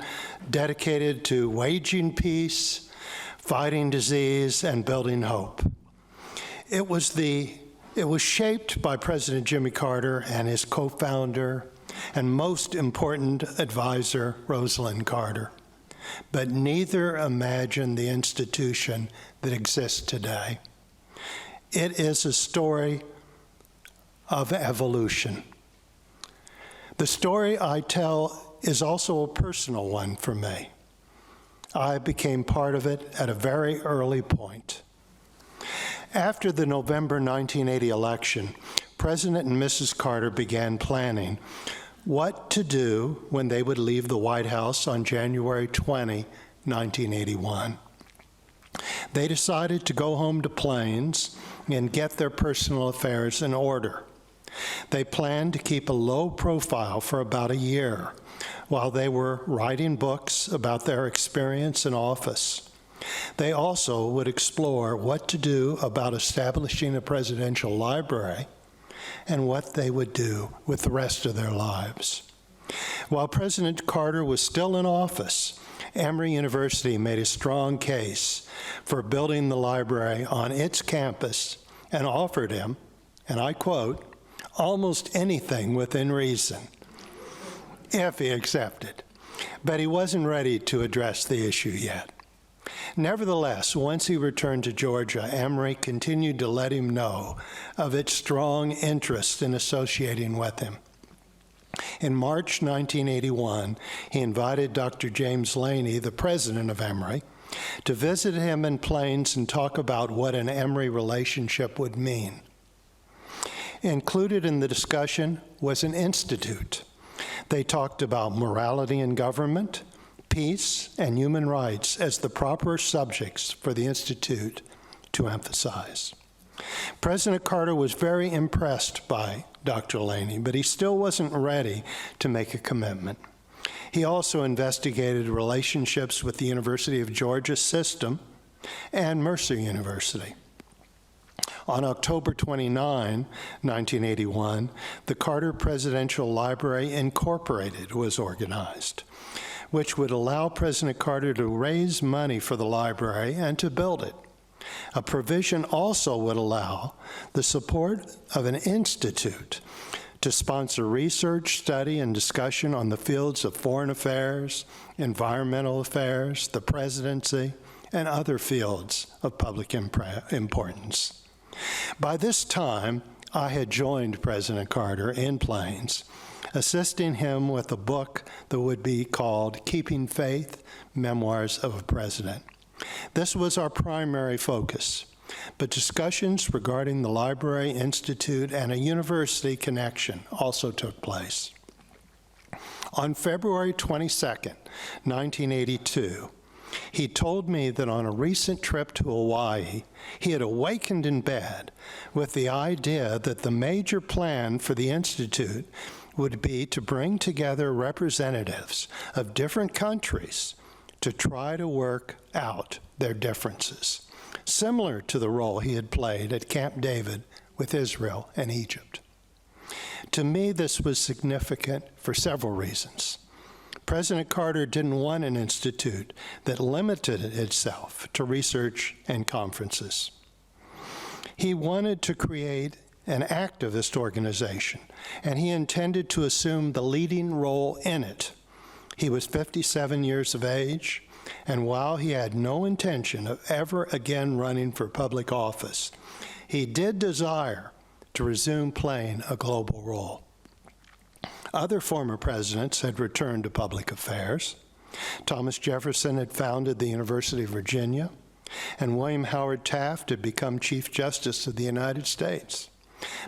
dedicated to waging peace, fighting disease, and building hope. It was shaped by President Jimmy Carter and his co-founder and most important advisor, Rosalynn Carter. But neither imagined the institution that exists today. It is a story of evolution. The story I tell is also a personal one for me. I became part of it at a very early point. After the November 1980 election, President and Mrs. Carter began planning what to do when they would leave the White House on January 20, 1981. They decided to go home to Plains and get their personal affairs in order. They planned to keep a low profile for about a year while they were writing books about their experience in office. They also would explore what to do about establishing a presidential library and what they would do with the rest of their lives. While President Carter was still in office, Emory University made a strong case for building the library on its campus and offered him, and I quote, almost anything within reason, if he accepted. But he wasn't ready to address the issue yet. Nevertheless, once he returned to Georgia, Emory continued to let him know of its strong interest in associating with him. In March 1981, he invited Dr. James Laney, the president of Emory, to visit him in Plains and talk about what an Emory relationship would mean. Included in the discussion was an institute. They talked about morality in government, peace, and human rights as the proper subjects for the Institute to emphasize. President Carter was very impressed by Dr. Laney, but he still wasn't ready to make a commitment. He also investigated relationships with the University of Georgia system and Mercer University. On October 29, 1981, the Carter Presidential Library Incorporated was organized, which would allow President Carter to raise money for the library and to build it. A provision also would allow the support of an institute to sponsor research, study, and discussion on the fields of foreign affairs, environmental affairs, the presidency, and other fields of public importance. By this time, I had joined President Carter in Plains, assisting him with a book that would be called Keeping Faith, Memoirs of a President. This was our primary focus, but discussions regarding the Library Institute and a university connection also took place. On February 22, 1982, he told me that on a recent trip to Hawaii, he had awakened in bed with the idea that the major plan for the Institute would be to bring together representatives of different countries to try to work out their differences, similar to the role he had played at Camp David with Israel and Egypt. To me, this was significant for several reasons. President Carter didn't want an institute that limited itself to research and conferences. He wanted to create an activist organization, and he intended to assume the leading role in it. He was 57 years of age, and while he had no intention of ever again running for public office, he did desire to resume playing a global role. Other former presidents had returned to public affairs. Thomas Jefferson had founded the University of Virginia, and William Howard Taft had become Chief Justice of the United States.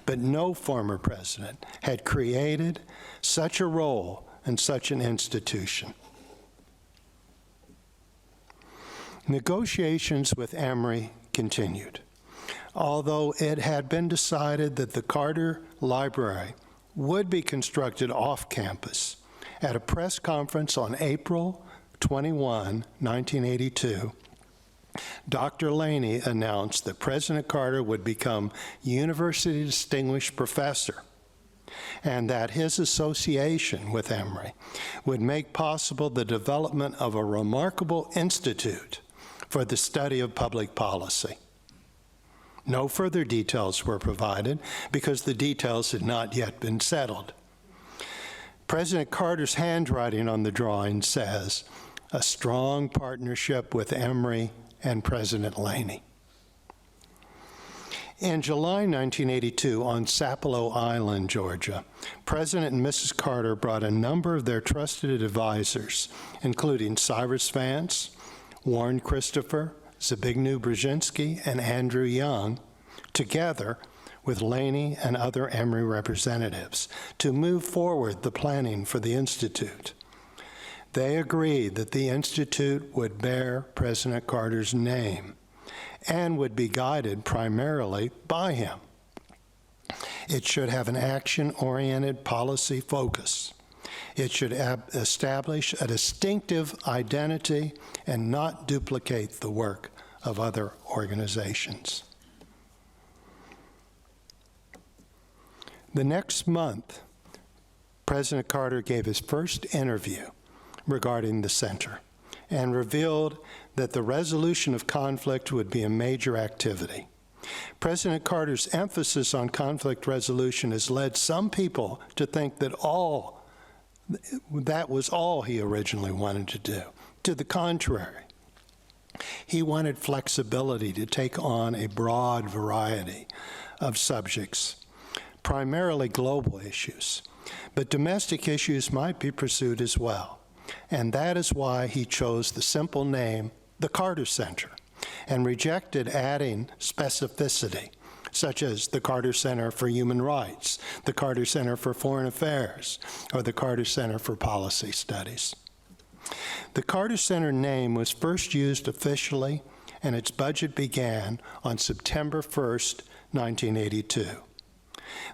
But no former president had created such a role and such an institution. Negotiations with Emory continued. Although it had been decided that the Carter Library would be constructed off campus, at a press conference on April 21, 1982, Dr. Laney announced that President Carter would become University Distinguished Professor and that his association with Emory would make possible the development of a remarkable institute for the study of public policy. No further details were provided because the details had not yet been settled. President Carter's handwriting on the drawing says, "A strong partnership with Emory and President Laney." In July 1982, on Sapelo Island, Georgia, President and Mrs. Carter brought a number of their trusted advisors, including Cyrus Vance, Warren Christopher, Zbigniew Brzezinski, and Andrew Young, together with Laney and other Emory representatives, to move forward the planning for the Institute. They agreed that the Institute would bear President Carter's name and would be guided primarily by him. It should have an action-oriented policy focus. It should establish a distinctive identity and not duplicate the work of other organizations. The next month, President Carter gave his first interview regarding the center and revealed that the resolution of conflict would be a major activity. President Carter's emphasis on conflict resolution has led some people to think that that was all he originally wanted to do. To the contrary, he wanted flexibility to take on a broad variety of subjects, primarily global issues, but domestic issues might be pursued as well. And that is why he chose the simple name, the Carter Center, and rejected adding specificity, such as the Carter Center for Human Rights, the Carter Center for Foreign Affairs, or the Carter Center for Policy Studies. The Carter Center name was first used officially, and its budget began on September 1st, 1982.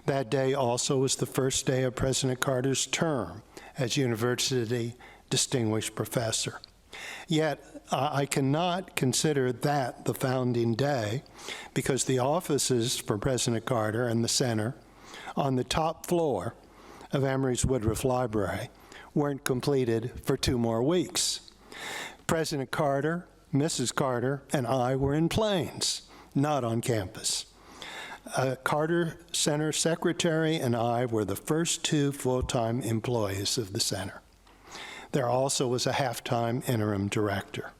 That day also was the first day of President Carter's term as University Distinguished Professor. Yet, I cannot consider that the founding day because the offices for President Carter and the center on the top floor of Emory's Woodruff Library weren't completed for 2 more weeks. President Carter, Mrs. Carter, and I were in planes, not on campus. Carter Center Secretary and I were the first 2 full-time employees of the center. There also was a half-time interim director.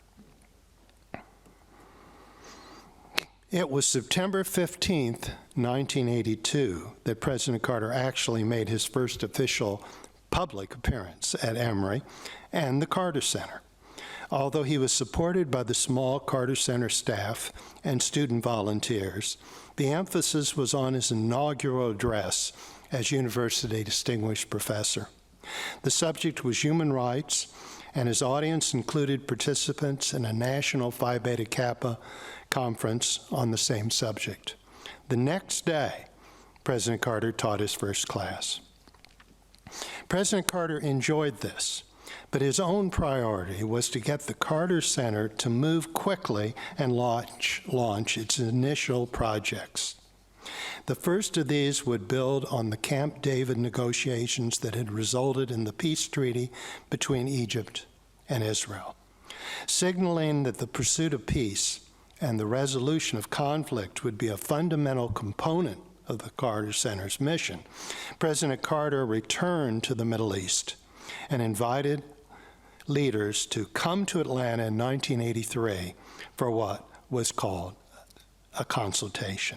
It was September 15th, 1982, that President Carter actually made his first official public appearance at Emory and the Carter Center. Although he was supported by the small Carter Center staff and student volunteers, the emphasis was on his inaugural address as University Distinguished Professor. The subject was human rights, and his audience included participants in a national Phi Beta Kappa conference on the same subject. The next day, President Carter taught his first class. President Carter enjoyed this, but his own priority was to get the Carter Center to move quickly and launch its initial projects. The first of these would build on the Camp David negotiations that had resulted in the peace treaty between Egypt and Israel. Signaling that the pursuit of peace and the resolution of conflict would be a fundamental component of the Carter Center's mission, President Carter returned to the Middle East and invited leaders to come to Atlanta in 1983 for what was called a consultation.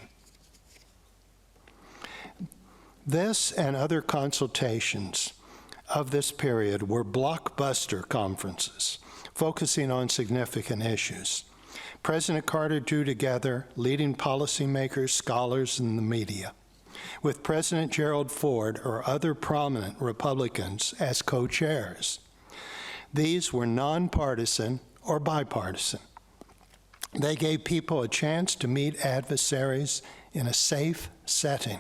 This and other consultations of this period were blockbuster conferences focusing on significant issues. President Carter drew together leading policymakers, scholars, and the media, with President Gerald Ford or other prominent Republicans as co-chairs. These were nonpartisan or bipartisan. They gave people a chance to meet adversaries in a safe setting.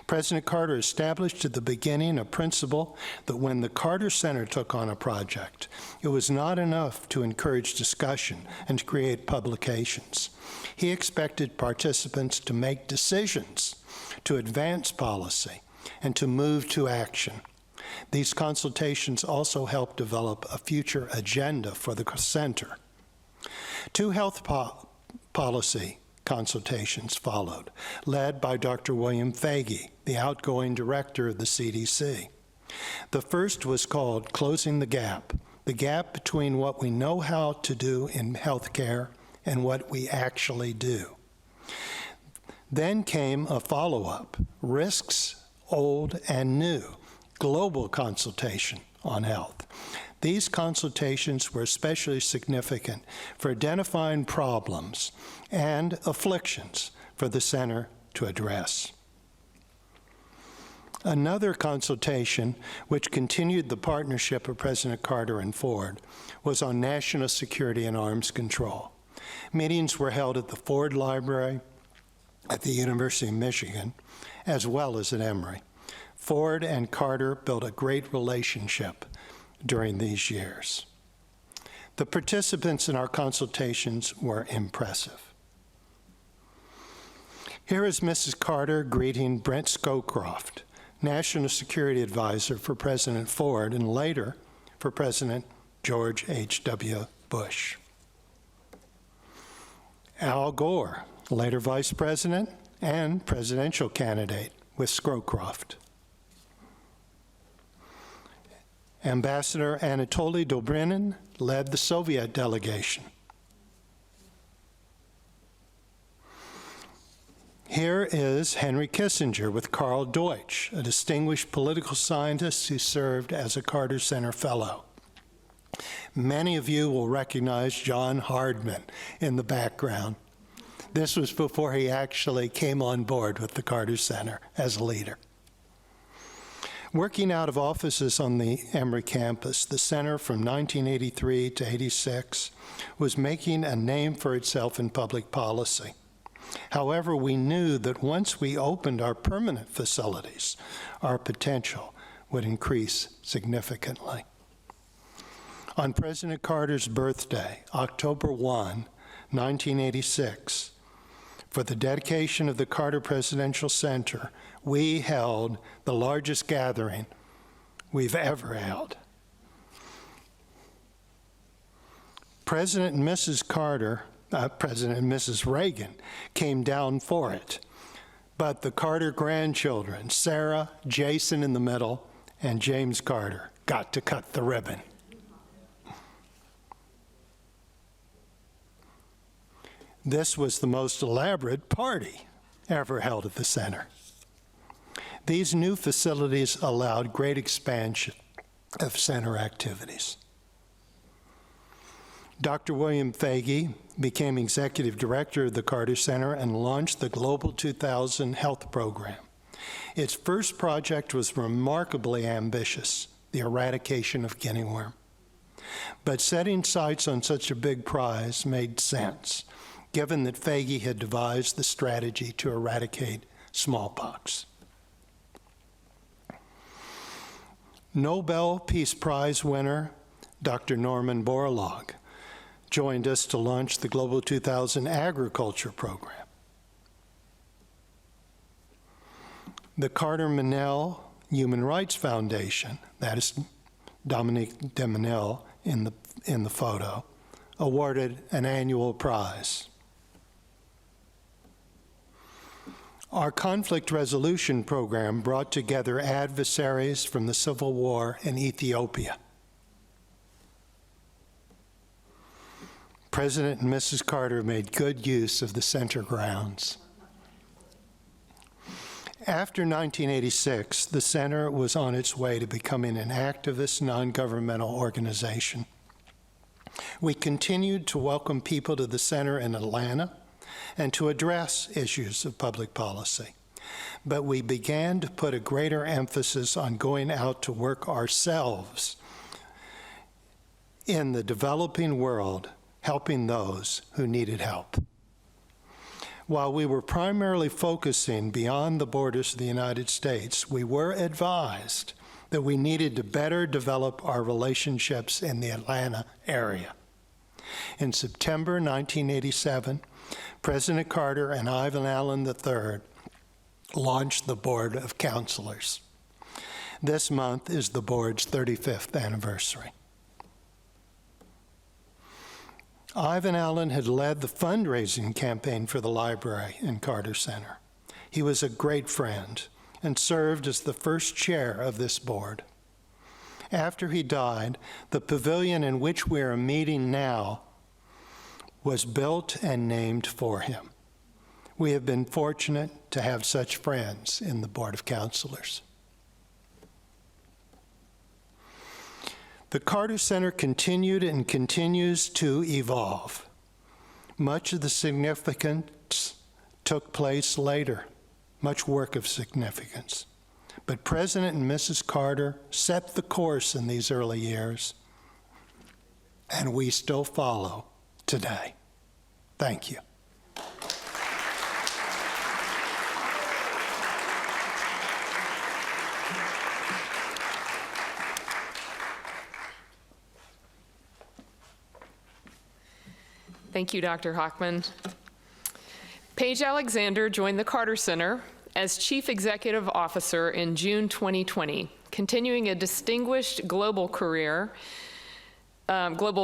President Carter established at the beginning a principle that when the Carter Center took on a project, it was not enough to encourage discussion and to create publications. He expected participants to make decisions, to advance policy, and to move to action. These consultations also helped develop a future agenda for the center. 2 health policy consultations followed, led by Dr. William Fagey, the outgoing director of the CDC. The first was called Closing the Gap between what we know how to do in healthcare and what we actually do. Then came a follow-up, Risks, Old and New, global consultation on health. These consultations were especially significant for identifying problems and afflictions for the center to address. Another consultation, which continued the partnership of President Carter and Ford, was on national security and arms control. Meetings were held at the Ford Library, at the University of Michigan, as well as at Emory. Ford and Carter built a great relationship during these years. The participants in our consultations were impressive. Here is Mrs. Carter greeting Brent Scowcroft, National Security Advisor for President Ford and later for President George H.W. Bush. Al Gore, later Vice President and presidential candidate with Scowcroft. Ambassador Anatoly Dobrynin led the Soviet delegation. Here is Henry Kissinger with Carl Deutsch, a distinguished political scientist who served as a Carter Center Fellow. Many of you will recognize John Hardman in the background. This was before he actually came on board with the Carter Center as a leader. Working out of offices on the Emory campus, the center from 1983 to 86 was making a name for itself in public policy. However, we knew that once we opened our permanent facilities, our potential would increase significantly. On President Carter's birthday, October 1, 1986, for the dedication of the Carter Presidential Center, we held the largest gathering we've ever held. President and Mrs. Reagan came down for it, but the Carter grandchildren, Sarah, Jason in the middle, and James Carter, got to cut the ribbon. This was the most elaborate party ever held at the center. These new facilities allowed great expansion of center activities. Dr. William Fagey became executive director of the Carter Center and launched the Global 2000 Health Program. Its first project was remarkably ambitious, the eradication of guinea worm. But setting sights on such a big prize made sense, given that Fagey had devised the strategy to eradicate smallpox. Nobel Peace Prize winner Dr. Norman Borlaug joined us to launch the Global 2000 Agriculture Program. The Carter Manel Human Rights Foundation, that is Dominique de Manel in the photo, awarded an annual prize. Our conflict resolution program brought together adversaries from the civil war in Ethiopia. President and Mrs. Carter made good use of the center grounds. After 1986, the center was on its way to becoming an activist, non-governmental organization. We continued to welcome people to the center in Atlanta and to address issues of public policy. But we began to put a greater emphasis on going out to work ourselves in the developing world, helping those who needed help. While we were primarily focusing beyond the borders of the United States, we were advised that we needed to better develop our relationships in the Atlanta area. In September 1987, President Carter and Ivan Allen III launched the Board of Councilors. This month is the board's 35th anniversary. Ivan Allen had led the fundraising campaign for the library and Carter Center. He was a great friend and served as the first chair of this board. After he died, the pavilion in which we are meeting now was built and named for him. We have been fortunate to have such friends in the Board of Councilors. The Carter Center continued and continues to evolve. Much of the significance took place later, much work of significance. But President and Mrs. Carter set the course in these early years, and we still follow today. Thank you. Thank you, Dr. Hochman. Paige Alexander joined the Carter Center as Chief Executive Officer in June 2020, continuing a distinguished global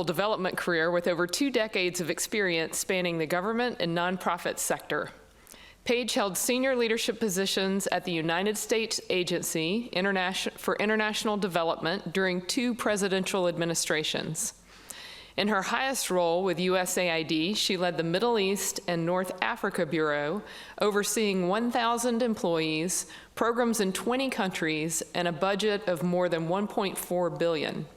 development career with over 2 decades of experience spanning the government and nonprofit sector. Paige held senior leadership positions at the United States Agency for International Development during 2 presidential administrations. In her highest role with USAID, she led the Middle East and North Africa Bureau, overseeing 1,000 employees, programs in 20 countries, and a budget of more than $1.4 billion.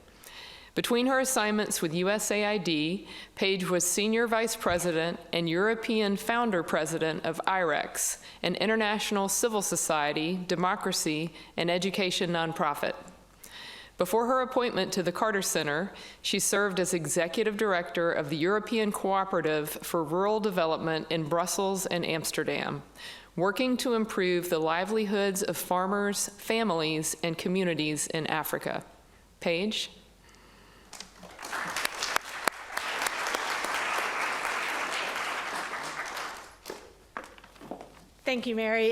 Between her assignments with USAID, Paige was Senior Vice President and European Founder President of IREX, an international civil society, democracy, and education nonprofit. Before her appointment to the Carter Center, she served as executive director of the European Cooperative for Rural Development in Brussels and Amsterdam, working to improve the livelihoods of farmers, families, and communities in Africa. Paige? Thank you, Mary.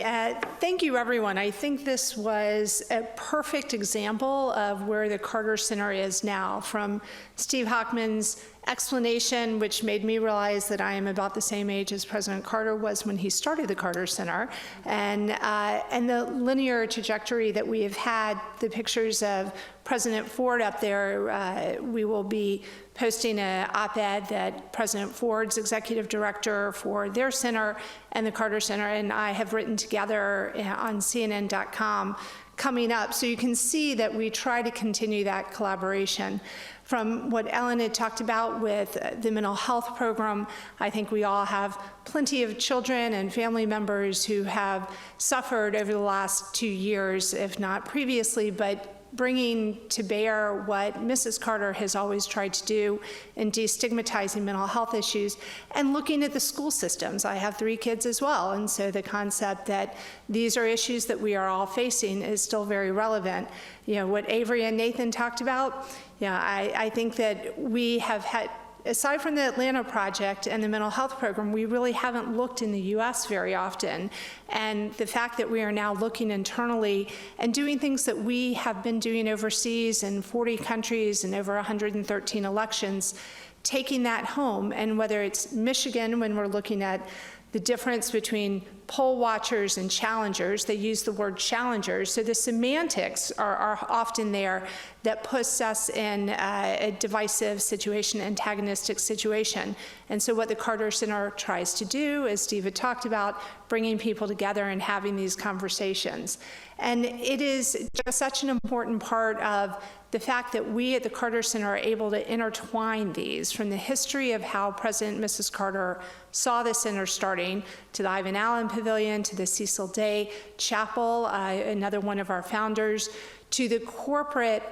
Thank you, everyone. I think this was a perfect example of where the Carter Center is now, from Steve Hockman's explanation, which made me realize that I am about the same age as President Carter was when he started the Carter Center, and the linear trajectory that we have had. The pictures of President Ford up there, we will be posting an op-ed that President Ford's executive director for their center and the Carter Center and I have written together on CNN.com coming up. So you can see that we try to continue that collaboration. From what Ellen had talked about with the mental health program, I think we all have plenty of children and family members who have suffered over the last 2 years, if not previously, but bringing to bear what Mrs. Carter has always tried to do in destigmatizing mental health issues and looking at the school systems. I have 3 kids as well, and so the concept that these are issues that we are all facing is still very relevant. You know, what Avery and Nathan talked about, I think that we have had, aside from the Atlanta project and the mental health program, we really haven't looked in the US very often. And the fact that we are now looking internally and doing things that we have been doing overseas in 40 countries and over 113 elections, taking that home, and whether it's Michigan, when we're looking at the difference between poll watchers and challengers, they use the word challengers, so the semantics are often there that puts us in a divisive situation, antagonistic situation. And so what the Carter Center tries to do, as Steve had talked about, bringing people together and having these conversations. And it is just such an important part of the fact that we at the Carter Center are able to intertwine these, from the history of how President and Mrs. Carter saw the center starting, to the Ivan Allen Pavilion, to the Cecil Day Chapel, another one of our founders, to the corporate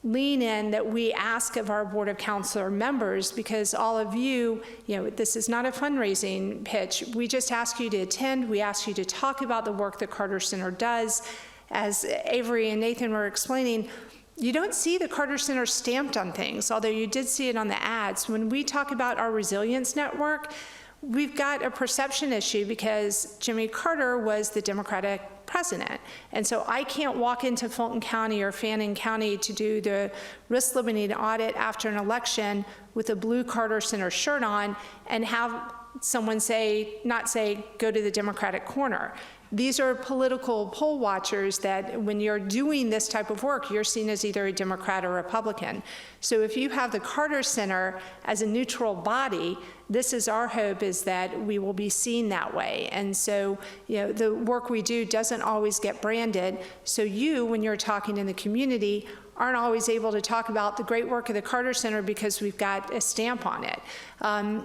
lean in that we ask of our Board of Councilor members, because all of you, this is not a fundraising pitch. We just ask you to attend. We ask you to talk about the work the Carter Center does. As Avery and Nathan were explaining, you don't see the Carter Center stamped on things, although you did see it on the ads. When we talk about our resilience network, we've got a perception issue because Jimmy Carter was the Democratic president. And so I can't walk into Fulton County or Fannin County to do the risk limiting audit after an election with a blue Carter Center shirt on and have someone not say, go to the Democratic corner. These are political poll watchers that when you're doing this type of work, you're seen as either a Democrat or Republican. So if you have the Carter Center as a neutral body, this is our hope, is that we will be seen that way. And so, the work we do doesn't always get branded. So you, when you're talking in the community, aren't always able to talk about the great work of the Carter Center because we've got a stamp on it.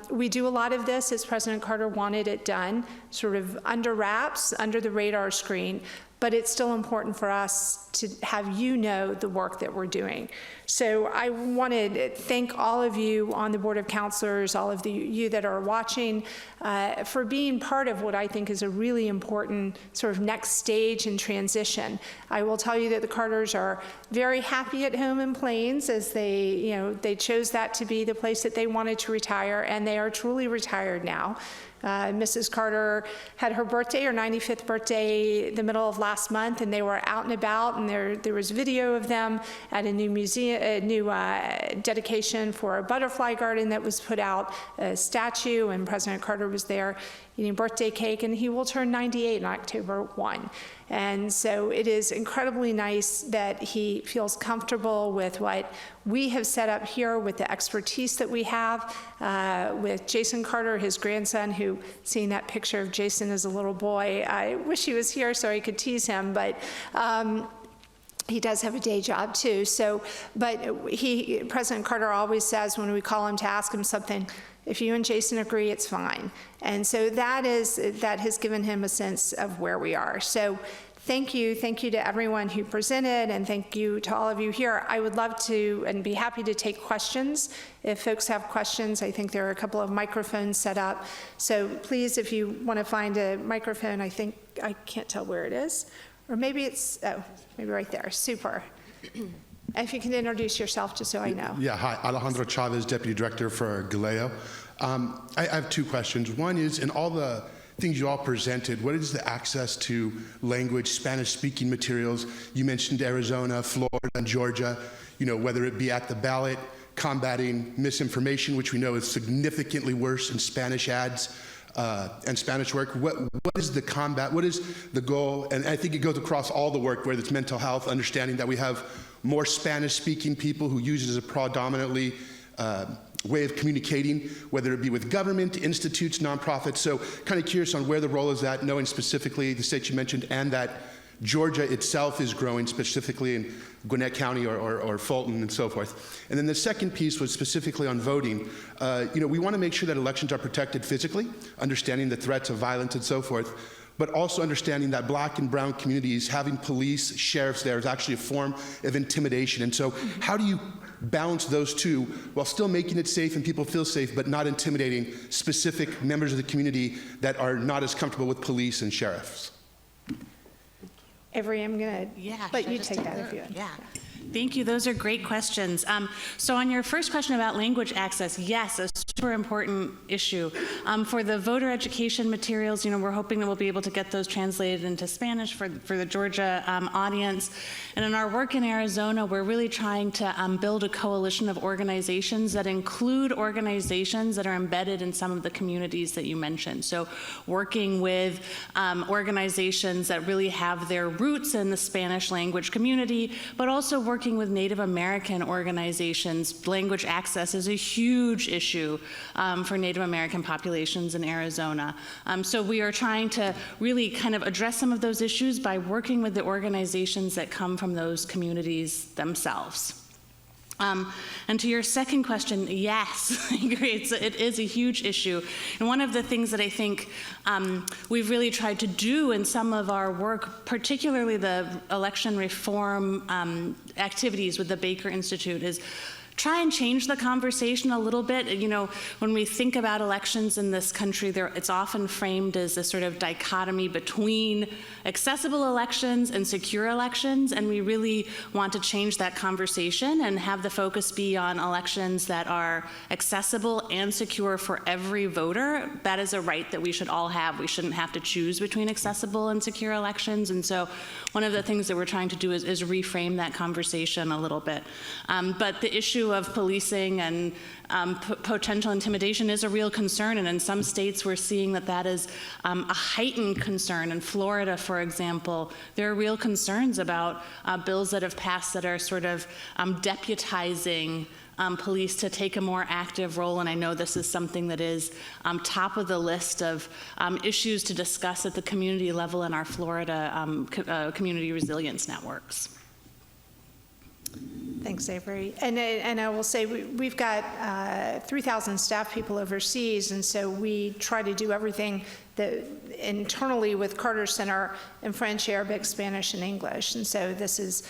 We do a lot of this as President Carter wanted it done, sort of under wraps, under the radar screen, but it's still important for us to have the work that we're doing. So I want to thank all of you on the Board of Councilors, all of you that are watching, for being part of what I think is a really important sort of next stage in transition. I will tell you that the Carters are very happy at home in Plains, as they chose that to be the place that they wanted to retire, and they are truly retired now. Mrs. Carter had her birthday, her 95th birthday, the middle of last month, and they were out and about, and there was video of them at a new museum, a new dedication for a butterfly garden that was put out, a statue, and President Carter was there eating birthday cake, and he will turn 98 on October 1. And so it is incredibly nice that he feels comfortable with what we have set up here, with the expertise that we have, with Jason Carter, his grandson, who, seeing that picture of Jason as a little boy, I wish he was here so I could tease him, but he does have a day job too. So, but President Carter always says when we call him to ask him something, if you and Jason agree, it's fine. And so that has given him a sense of where we are. So Thank you to everyone who presented, and thank you to all of you here. I would love to and be happy to take questions. If folks have questions, I think there are a couple of microphones set up. So please, if you want to find a microphone, I can't tell where it is. Or maybe it's, maybe right there. Super. If you can introduce yourself just so I know. Yeah, hi, Alejandro Chavez, Deputy Director for Galeo. I have two questions. One is, in all the things you all presented, what is the access to language, Spanish-speaking materials? You mentioned Arizona, Florida, and Georgia, whether it be at the ballot, combating misinformation, which we know is significantly worse in Spanish ads and Spanish work. What is the combat? What is the goal? And I think it goes across all the work, whether it's mental health, understanding that we have more Spanish-speaking people who use it as a predominantly way of communicating, whether it be with government, institutes, nonprofits. So kind of curious on where the role is at, knowing specifically the states you mentioned, and that Georgia itself is growing, specifically in Gwinnett County or Fulton and so forth. And then the second piece was specifically on voting. We want to make sure that elections are protected physically, understanding the threats of violence and so forth, but also understanding that Black and brown communities, having police, sheriffs there is actually a form of intimidation. And so how do you balance those two while still making it safe and people feel safe, but not intimidating specific members of the community that are not as comfortable with police and sheriffs? Avery, I'm going to let you take that if you would. Yeah. Thank you. Those are great questions. So on your first question about language access, yes, a super important issue. For the voter education materials, we're hoping that we'll be able to get those translated into Spanish for the Georgia audience. And in our work in Arizona, we're really trying to build a coalition of organizations that include organizations that are embedded in some of the communities that you mentioned. So working with organizations that really have their roots in the Spanish language community, but also working with Native American organizations. Language access is a huge issue for Native American populations in Arizona. So we are trying to really kind of address some of those issues by working with the organizations that come from those communities themselves. And to your second question, yes, I agree. It is a huge issue. And one of the things that I think we've really tried to do in some of our work, particularly the election reform activities with the Baker Institute, is try and change the conversation a little bit. When we think about elections in this country, it's often framed as a sort of dichotomy between accessible elections and secure elections, and we really want to change that conversation and have the focus be on elections that are accessible and secure for every voter. That is a right that we should all have. We shouldn't have to choose between accessible and secure elections, and so one of the things that we're trying to do is reframe that conversation a little bit. But the issue of policing and potential intimidation is a real concern, and in some states we're seeing that is a heightened concern. In Florida, for example, there are real concerns about bills that have passed that are sort of deputizing police to take a more active role, and I know this is something that is top of the list of issues to discuss at the community level in our Florida community resilience networks. Thanks, Avery. And I will say we've got 3,000 staff people overseas, and so we try to do everything that internally with Carter Center in French, Arabic, Spanish, and English. And so this is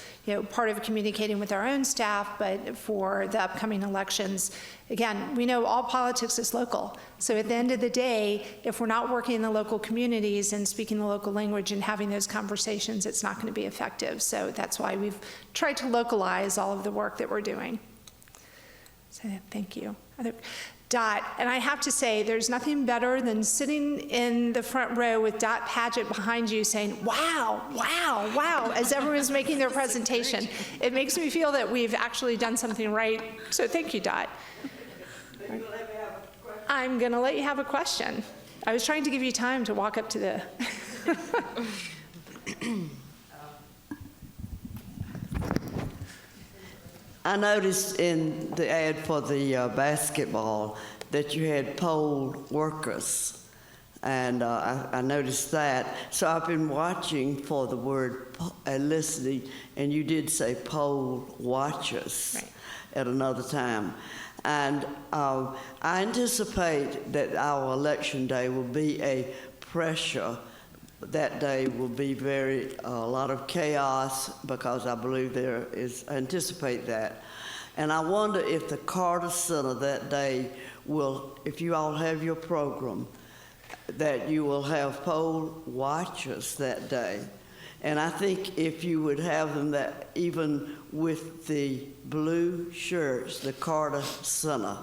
part of communicating with our own staff, but for the upcoming elections, again, we know all politics is local. So at the end of the day, if we're not working in the local communities and speaking the local language and having those conversations, it's not going to be effective. So that's why we've tried to localize all of the work that we're doing. So thank you. Dot, and I have to say, there's nothing better than sitting in the front row with Dot Padgett behind you saying, wow, wow, wow, as everyone's making their presentation. It makes me feel that we've actually done something right. So thank you, Dot. I'm going to let you have a question. I was trying to give you time to walk up to the... I noticed in the ad for the basketball that you had poll workers, and I noticed that. So I've been watching for the word listening, and you did say poll watchers right. At another time. And I anticipate that our election day will be a pressure that day will be a lot of chaos, because I believe I anticipate that. And I wonder if the Carter Center that day will, if you all have your program, that you will have poll watchers that day. And I think if you would have them, that even with the blue shirts, the Carter Center,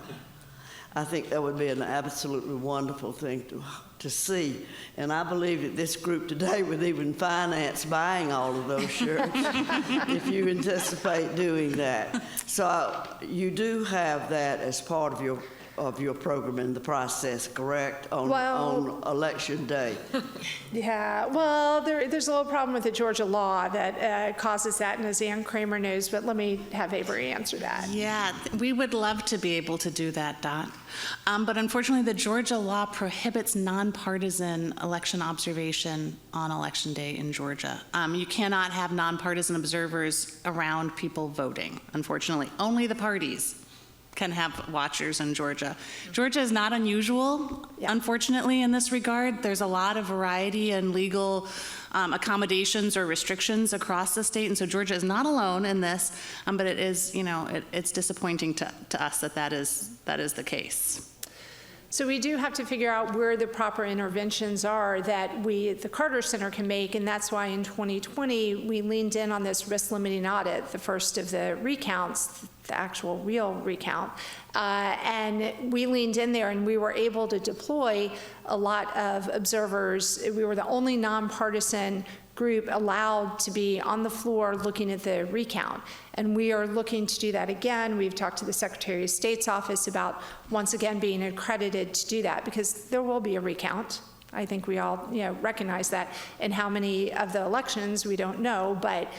I think that would be an absolutely wonderful thing to see. And I believe that this group today would even finance buying all of those shirts if you anticipate doing that. So you do have that as part of your program in the process, correct? On election day. Yeah, well, there's a little problem with the Georgia law that causes that, and as Ann Kramer knows, but let me have Avery answer that. Yeah, we would love to be able to do that, Dot. But unfortunately, the Georgia law prohibits nonpartisan election observation on election day in Georgia. You cannot have nonpartisan observers around people voting, unfortunately. Only the parties can have watchers in Georgia. Georgia is not unusual, unfortunately, in this regard. There's a lot of variety and legal accommodations or restrictions across the state, and so Georgia is not alone in this, but it is, it's disappointing to us that is the case. So we do have to figure out where the proper interventions are that the Carter Center can make, and that's why in 2020 we leaned in on this risk limiting audit, the first of the recounts, the actual real recount, and we leaned in there and we were able to deploy a lot of observers. We were the only nonpartisan group allowed to be on the floor looking at the recount. And we are looking to do that again. We've talked to the Secretary of State's office about once again being accredited to do that, because there will be a recount. I think we all recognize that. And how many of the elections, we don't know, but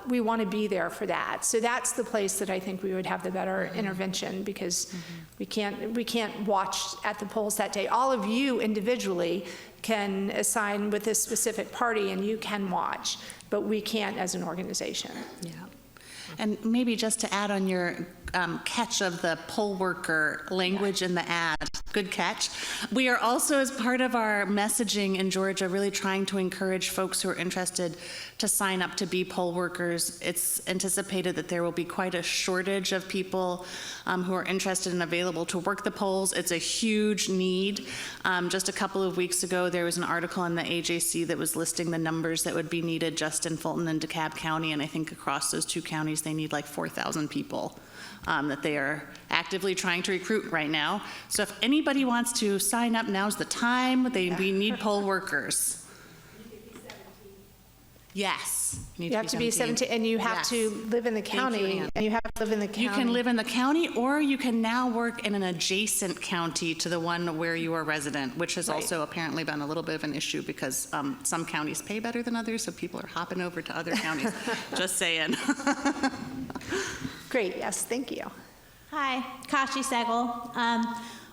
we want to be there for that. So that's the place that I think we would have the better intervention, because we can't watch at the polls that day. All of you individually can assign with this specific party and you can watch, but we can't as an organization. Yeah. And maybe just to add on your catch of the poll worker language in the ad, good catch. We are also, as part of our messaging in Georgia, really trying to encourage folks who are interested to sign up to be poll workers. It's anticipated that there will be quite a shortage of people who are interested and available to work the polls. It's a huge need. Just a couple of weeks ago, there was an article in the AJC that was listing the numbers that would be needed just in Fulton and DeKalb County, and I think across those two counties they need like 4,000 people that they are actively trying to recruit right now. So if anybody wants to sign up, now's the time. We need poll workers. Yes. You have to be 17, and you have to live in the county, and you have to live in the county. You can live in the county, or you can now work in an adjacent county to the one where you are resident, which has also apparently been a little bit of an issue because some counties pay better than others, so people are hopping over to other counties. Just saying. Great, yes, thank you. Hi, Kashi Segal.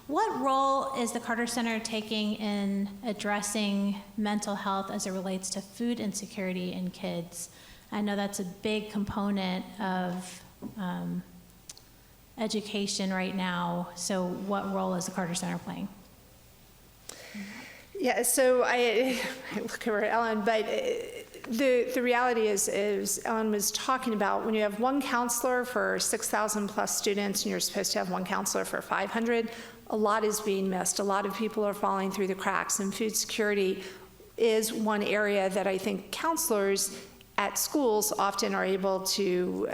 What role is the Carter Center taking in addressing mental health as it relates to food insecurity in kids? I know that's a big component of education right now. So what role is the Carter Center playing? Yeah, so I look over at Ellen, but the reality is Ellen was talking about, when you have one counselor for 6,000 plus students and you're supposed to have one counselor for 500, a lot is being missed. A lot of people are falling through the cracks, and food security is one area that I think counselors at schools often are able to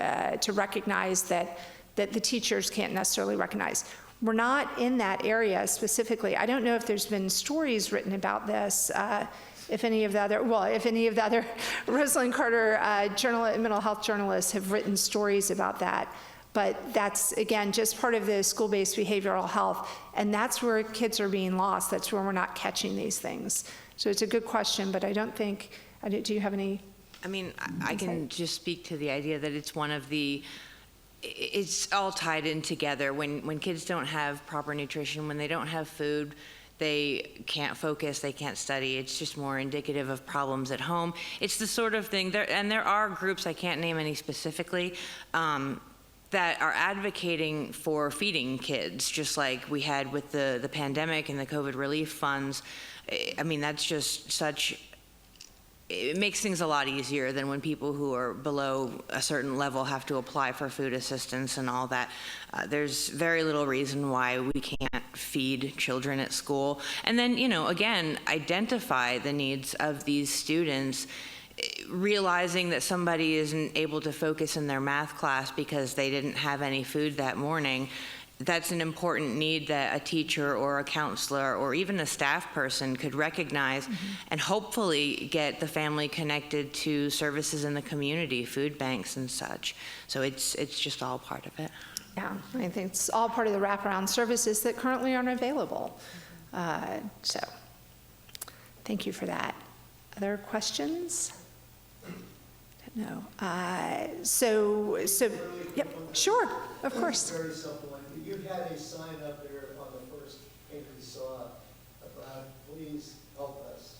recognize that the teachers can't necessarily recognize. We're not in that area specifically. I don't know if there's been stories written about this. If any of the other Rosalynn Carter mental health journalists have written stories about that. But that's, again, just part of the school-based behavioral health, and that's where kids are being lost. That's where we're not catching these things. So it's a good question, but I don't think, do you have any? I mean, I can just speak to the idea that it's one of the, it's all tied in together. When kids don't have proper nutrition, when they don't have food, they can't focus, they can't study. It's just more indicative of problems at home. It's the sort of thing, and there are groups, I can't name any specifically, that are advocating for feeding kids, just like we had with the pandemic and the COVID relief funds. I mean, that's just such it makes things a lot easier than when people who are below a certain level have to apply for food assistance and all that. There's very little reason why we can't feed children at school. And then, again, identify the needs of these students, realizing that somebody isn't able to focus in their math class because they didn't have any food that morning. That's an important need that a teacher or a counselor or even a staff person could recognize and hopefully get the family connected to services in the community, food banks and such. So it's just all part of it. Yeah, I think it's all part of the wraparound services that currently aren't available. So thank you for that. Other questions? No. Yep, sure, of course. Very simple. You had a sign up there on the first page we saw about please help us.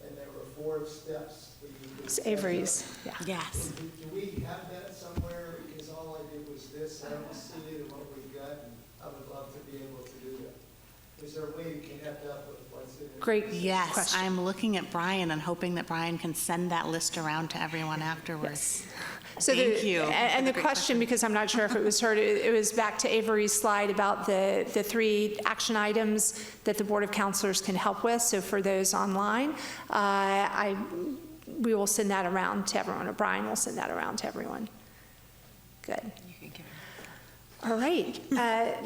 And there were 4 steps that you could. It's Avery's, yeah. Yes. Do we have that somewhere? Because all I did was this. I don't see it in what we've got, and I would love to be able to do that. Is there a way to connect up with what's in it? Great Yes, question. I'm looking at Brian and hoping that Brian can send that list around to everyone afterwards. So Thank you. And the question, because I'm not sure if it was heard, it was back to Avery's slide about the 3 action items that the Board of Councilors can help with. So for those online, we will send that around to everyone, or Brian will send that around to everyone. Good. All right,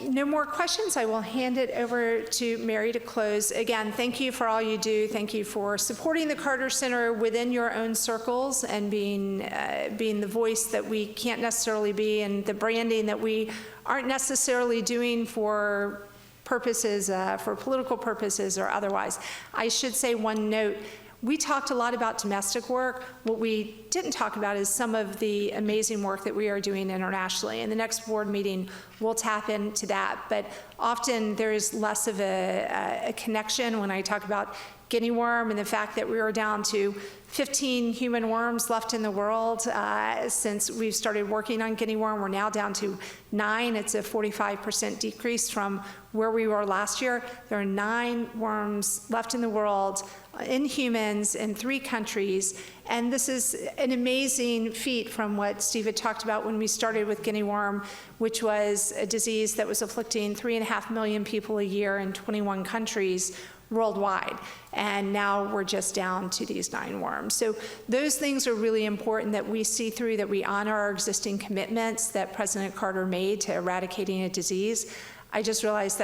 no more questions. I will hand it over to Mary to close. Again, thank you for all you do. Thank you for supporting the Carter Center within your own circles and being the voice that we can't necessarily be, and the branding that we aren't necessarily doing for purposes, for political purposes or otherwise. I should say one note. We talked a lot about domestic work. What we didn't talk about is some of the amazing work that we are doing internationally. In the next board meeting, we'll tap into that. But often there is less of a connection when I talk about guinea worm and the fact that we are down to 15 human worms left in the world since we've started working on guinea worm. We're now down to 9. It's a 45% decrease from where we were last year. There are 9 worms left in the world in humans in 3 countries. And this is an amazing feat from what Steve had talked about when we started with guinea worm, which was a disease that was afflicting 3.5 million people a year in 21 countries worldwide. And now we're just down to these 9 worms. So those things are really important that we see through, that we honor our existing commitments that President Carter made to eradicating a disease. I just realized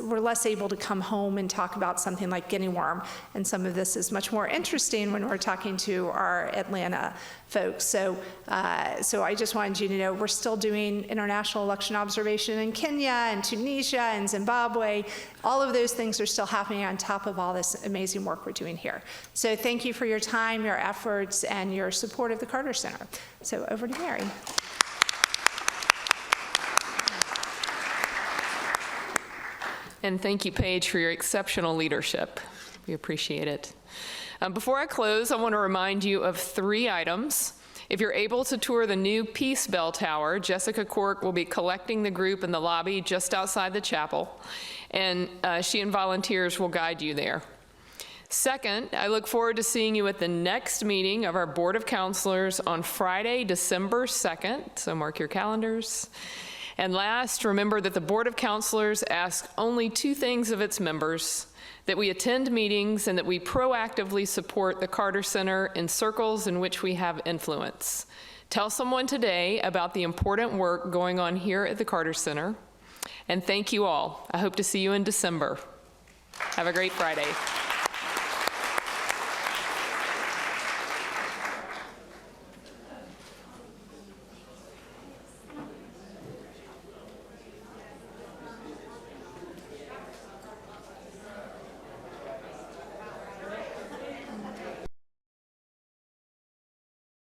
we're less able to come home and talk about something like guinea worm, and some of this is much more interesting when we're talking to our Atlanta folks. So I just wanted you to know we're still doing international election observation in Kenya and Tunisia and Zimbabwe. All of those things are still happening on top of all this amazing work we're doing here. So thank you for your time, your efforts, and your support of the Carter Center. So over to Mary. And thank you, Paige, for your exceptional leadership. We appreciate it. Before I close, I want to remind you of 3 items. If you're able to tour the new Peace Bell Tower, Jessica Cork will be collecting the group in the lobby just outside the chapel, and she and volunteers will guide you there. Second, I look forward to seeing you at the next meeting of our Board of Councilors on Friday, December 2nd, so mark your calendars. And last, remember that the Board of Councilors asks only 2 things of its members: that we attend meetings and that we proactively support the Carter Center in circles in which we have influence. Tell someone today about the important work going on here at the Carter Center. And thank you all. I hope to see you in December. Have a great Friday.